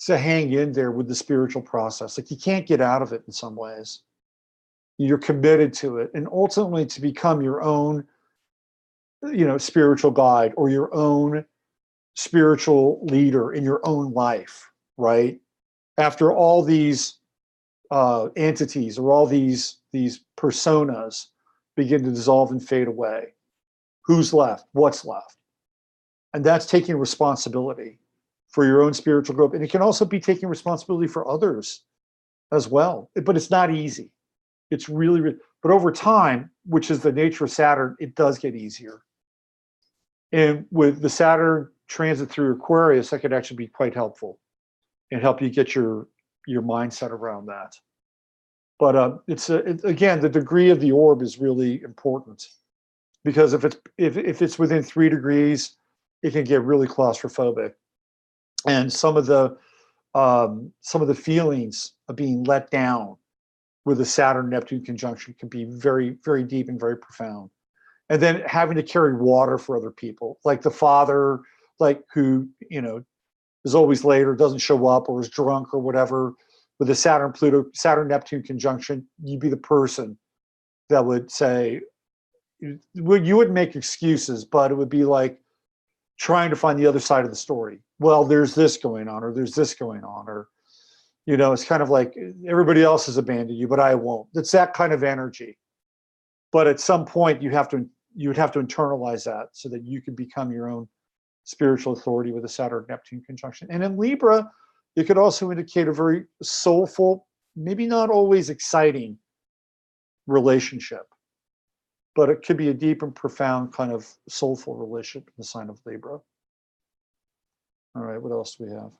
to hang in there with the spiritual process. Like, you can't get out of it in some ways. You're committed to it. And ultimately to become your own, spiritual guide or your own spiritual leader in your own life, right? After all these entities or all these personas begin to dissolve and fade away. Who's left? What's left? And that's taking responsibility for your own spiritual growth. And it can also be taking responsibility for others as well. But it's not easy. It's really, but over time, which is the nature of Saturn, it does get easier. And with the Saturn transit through Aquarius, that could actually be quite helpful and help you get your mindset around that. But again, the degree of the orb is really important, because if it's within 3 degrees, it can get really claustrophobic, and some of the feelings of being let down with a Saturn-Neptune conjunction can be very, very deep and very profound. And then having to carry water for other people, like the father, like who, is always late or doesn't show up or is drunk or whatever. With the Saturn-Neptune conjunction, you'd be the person that would say, you wouldn't make excuses, but it would be like trying to find the other side of the story. Well, there's this going on, or there's this going on, or, it's kind of like everybody else has abandoned you, but I won't. It's that kind of energy. But at some point, you would have to internalize that so that you can become your own spiritual authority with a Saturn-Neptune conjunction. And in Libra, it could also indicate a very soulful, maybe not always exciting relationship, but it could be a deep and profound kind of soulful relationship in the sign of Libra. All right, what else do we have?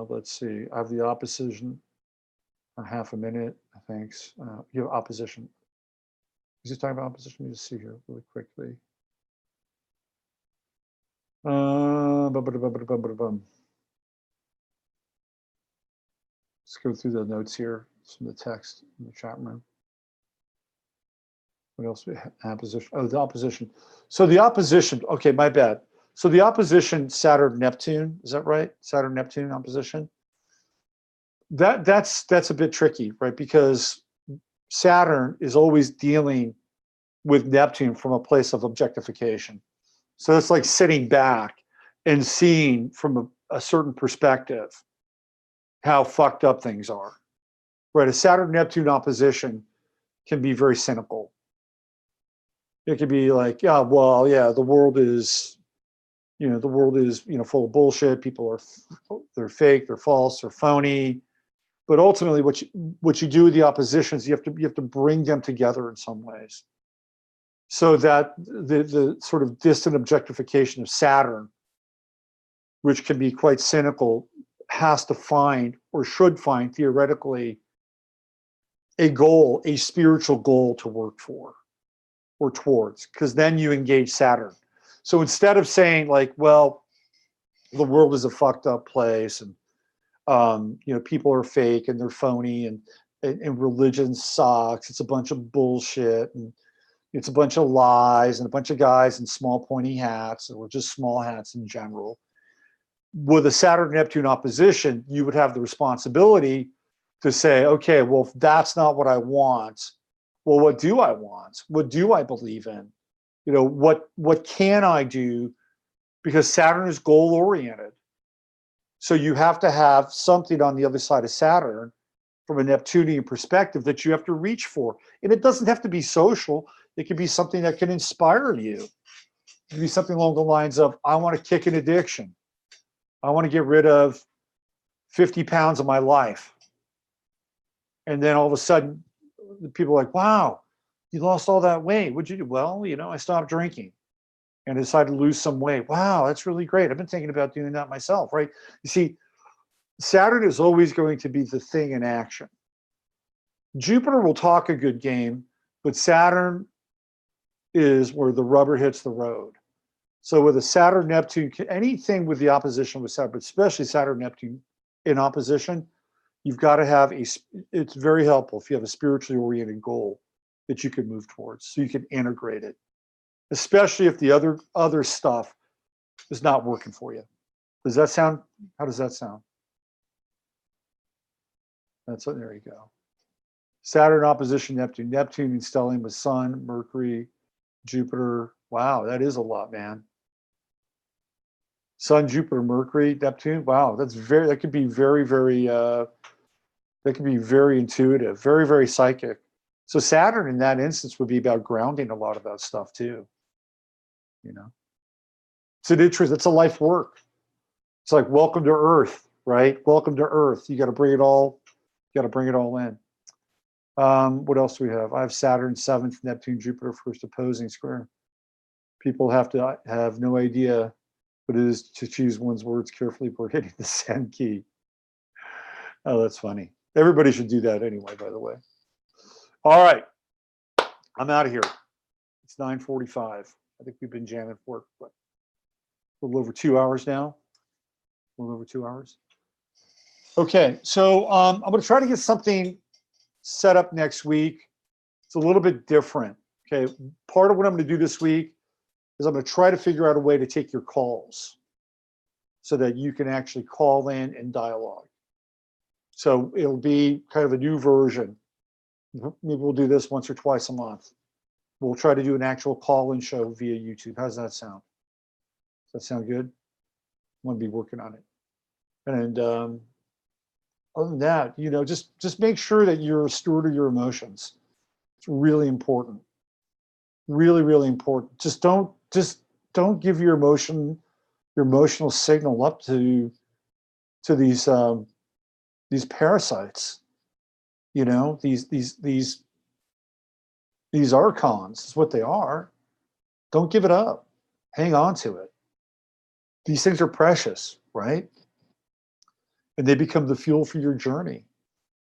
Let's see. I have the opposition. A half a minute, thanks. You have opposition. Is he talking about opposition? Let me just see here really quickly. Let's go through the notes here, some of the text in the chat room. What else we have? Opposition. Oh, the opposition. So the opposition, okay, my bad. So the opposition, Saturn-Neptune, is that right? Saturn-Neptune opposition. That's a bit tricky, right? Because Saturn is always dealing with Neptune from a place of objectification. So it's like sitting back and seeing from a certain perspective how fucked up things are, right? A Saturn-Neptune opposition can be very cynical. It could be like, yeah, well, yeah, the world is full of bullshit. People they're fake, they're false, they're phony. But ultimately, what you do with the oppositions, you have to bring them together in some ways, so that the sort of distant objectification of Saturn, which can be quite cynical, has to find, or should find theoretically, a goal, a spiritual goal to work for or towards, because then you engage Saturn. So instead of saying like, well, the world is a fucked up place, and people are fake and they're phony, and religion sucks, it's a bunch of bullshit, and it's a bunch of lies, and a bunch of guys in small pointy hats, or just small hats in general. With a Saturn-Neptune opposition, you would have the responsibility to say, okay, well, if that's not what I want, well, what do I want? What do I believe in? What can I do? Because Saturn is goal-oriented. So you have to have something on the other side of Saturn from a Neptunian perspective that you have to reach for. And it doesn't have to be social. It could be something that can inspire you. It could be something along the lines of, I want to kick an addiction. I want to get rid of 50 pounds of my life. And then all of a sudden, people are like, wow, you lost all that weight. What'd you do? Well, I stopped drinking and decided to lose some weight. Wow, that's really great. I've been thinking about doing that myself, right? You see, Saturn is always going to be the thing in action. Jupiter will talk a good game, but Saturn is where the rubber hits the road. So with a Saturn-Neptune, anything with the opposition with Saturn, but especially Saturn-Neptune in opposition, you've got to have it's very helpful if you have a spiritually oriented goal that you can move towards, so you can integrate it, especially if the other stuff is not working for you. How does that sound? There you go. Saturn opposition Neptune. Neptune in stellium with Sun, Mercury, Jupiter. Wow, that is a lot, man. Sun, Jupiter, Mercury, Neptune. Wow, that could be very, very that could be very intuitive, very, very psychic. So Saturn in that instance would be about grounding a lot of that stuff too. You know, it's an interest. It's a life work. It's like welcome to Earth, right? Welcome to Earth. You got to bring it all. You got to bring it all in. What else do we have? I have Saturn 7th, Neptune, Jupiter 1st opposing square. People have to have no idea what it is to choose one's words carefully before hitting the send key. Oh, that's funny. Everybody should do that anyway, by the way. All right. I'm out of here. It's 9:45. I think we've been jamming for what, a little over 2 hours now. A little over 2 hours. Okay, so I'm going to try to get something set up next week. It's a little bit different. Okay, part of what I'm going to do this week is I'm going to try to figure out a way to take your calls so that you can actually call in and dialogue. So it'll be kind of a new version. Maybe we'll do this once or twice a month. We'll try to do an actual call-in show via YouTube. How's that sound? Does that sound good? I'm going to be working on it. And other than that, you know, just make sure that you're a steward of your emotions. It's really important. Really, really important. Just don't give your emotional signal up to these parasites. You know, these archons is what they are. Don't give it up. Hang on to it. These things are precious, right? And they become the fuel for your journey.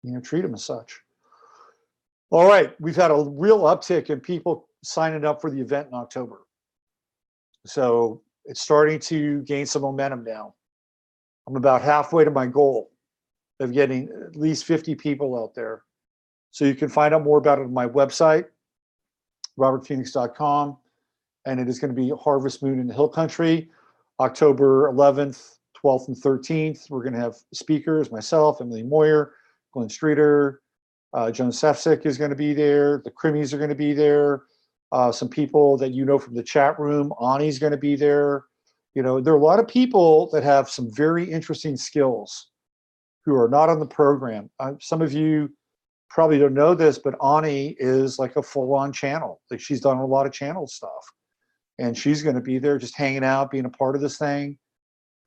You know, treat them as such. All right, we've had a real uptick in people signing up for the event in October. So it's starting to gain some momentum now. I'm about halfway to my goal of getting at least 50 people out there. So you can find out more about it on my website, robertphoenix.com. And it is going to be Harvest Moon in the Hill Country, October 11th, 12th, and 13th. We're going to have speakers, myself, Emily Moyer, Glenn Streeter, Joan Sefcik is going to be there. The Crimmies are going to be there. Some people that you know from the chat room. Ani's going to be there. You know, there are a lot of people that have some very interesting skills who are not on the program. Some of you probably don't know this, but Ani is like a full-on channel. Like she's done a lot of channel stuff. And she's going to be there just hanging out, being a part of this thing.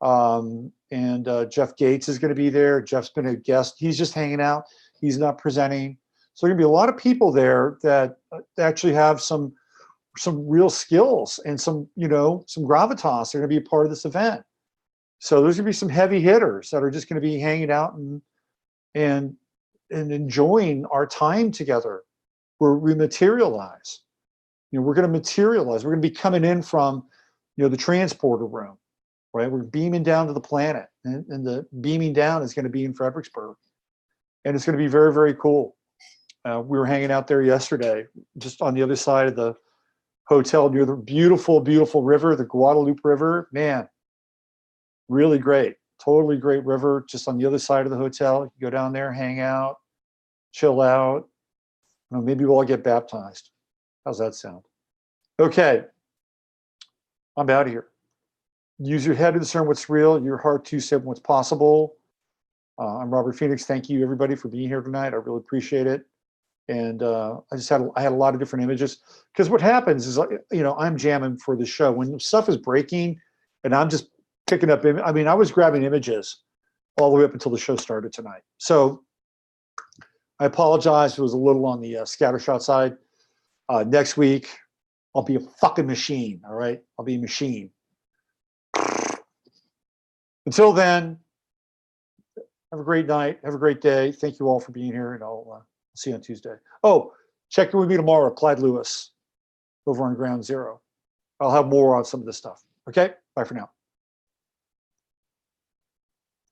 Jeff Gates is going to be there. Jeff's been a guest. He's just hanging out. He's not presenting. So there's going to be a lot of people there that actually have some real skills and some gravitas. They're going to be a part of this event. So there's going to be some heavy hitters that are just going to be hanging out and enjoying our time together where we materialize. You know, we're going to materialize. We're going to be coming in from, the transporter room, right? We're beaming down to the planet, and the beaming down is going to be in Fredericksburg, and it's going to be very, very cool. We were hanging out there yesterday, just on the other side of the hotel near the beautiful, beautiful river, the Guadalupe River. Man, really great, totally great river, just on the other side of the hotel. You can go down there, hang out, chill out. Maybe we'll all get baptized. How's that sound? Okay, I'm out of here. Use your head to discern what's real, your heart to discern what's possible. I'm Robert Phoenix. Thank you, everybody, for being here tonight. I really appreciate it. And I had a lot of different images, because what happens is, I'm jamming for the show when stuff is breaking, and I'm just picking up. I was grabbing images all the way up until the show started tonight. So I apologize if it was a little on the scattershot side. Next week, I'll be a fucking machine. All right, I'll be a machine. Until then, have a great night. Have a great day. Thank you all for being here, and I'll see you on Tuesday. Oh, check in with me tomorrow, Clyde Lewis, over on Ground Zero. I'll have more on some of this stuff. Okay, bye for now.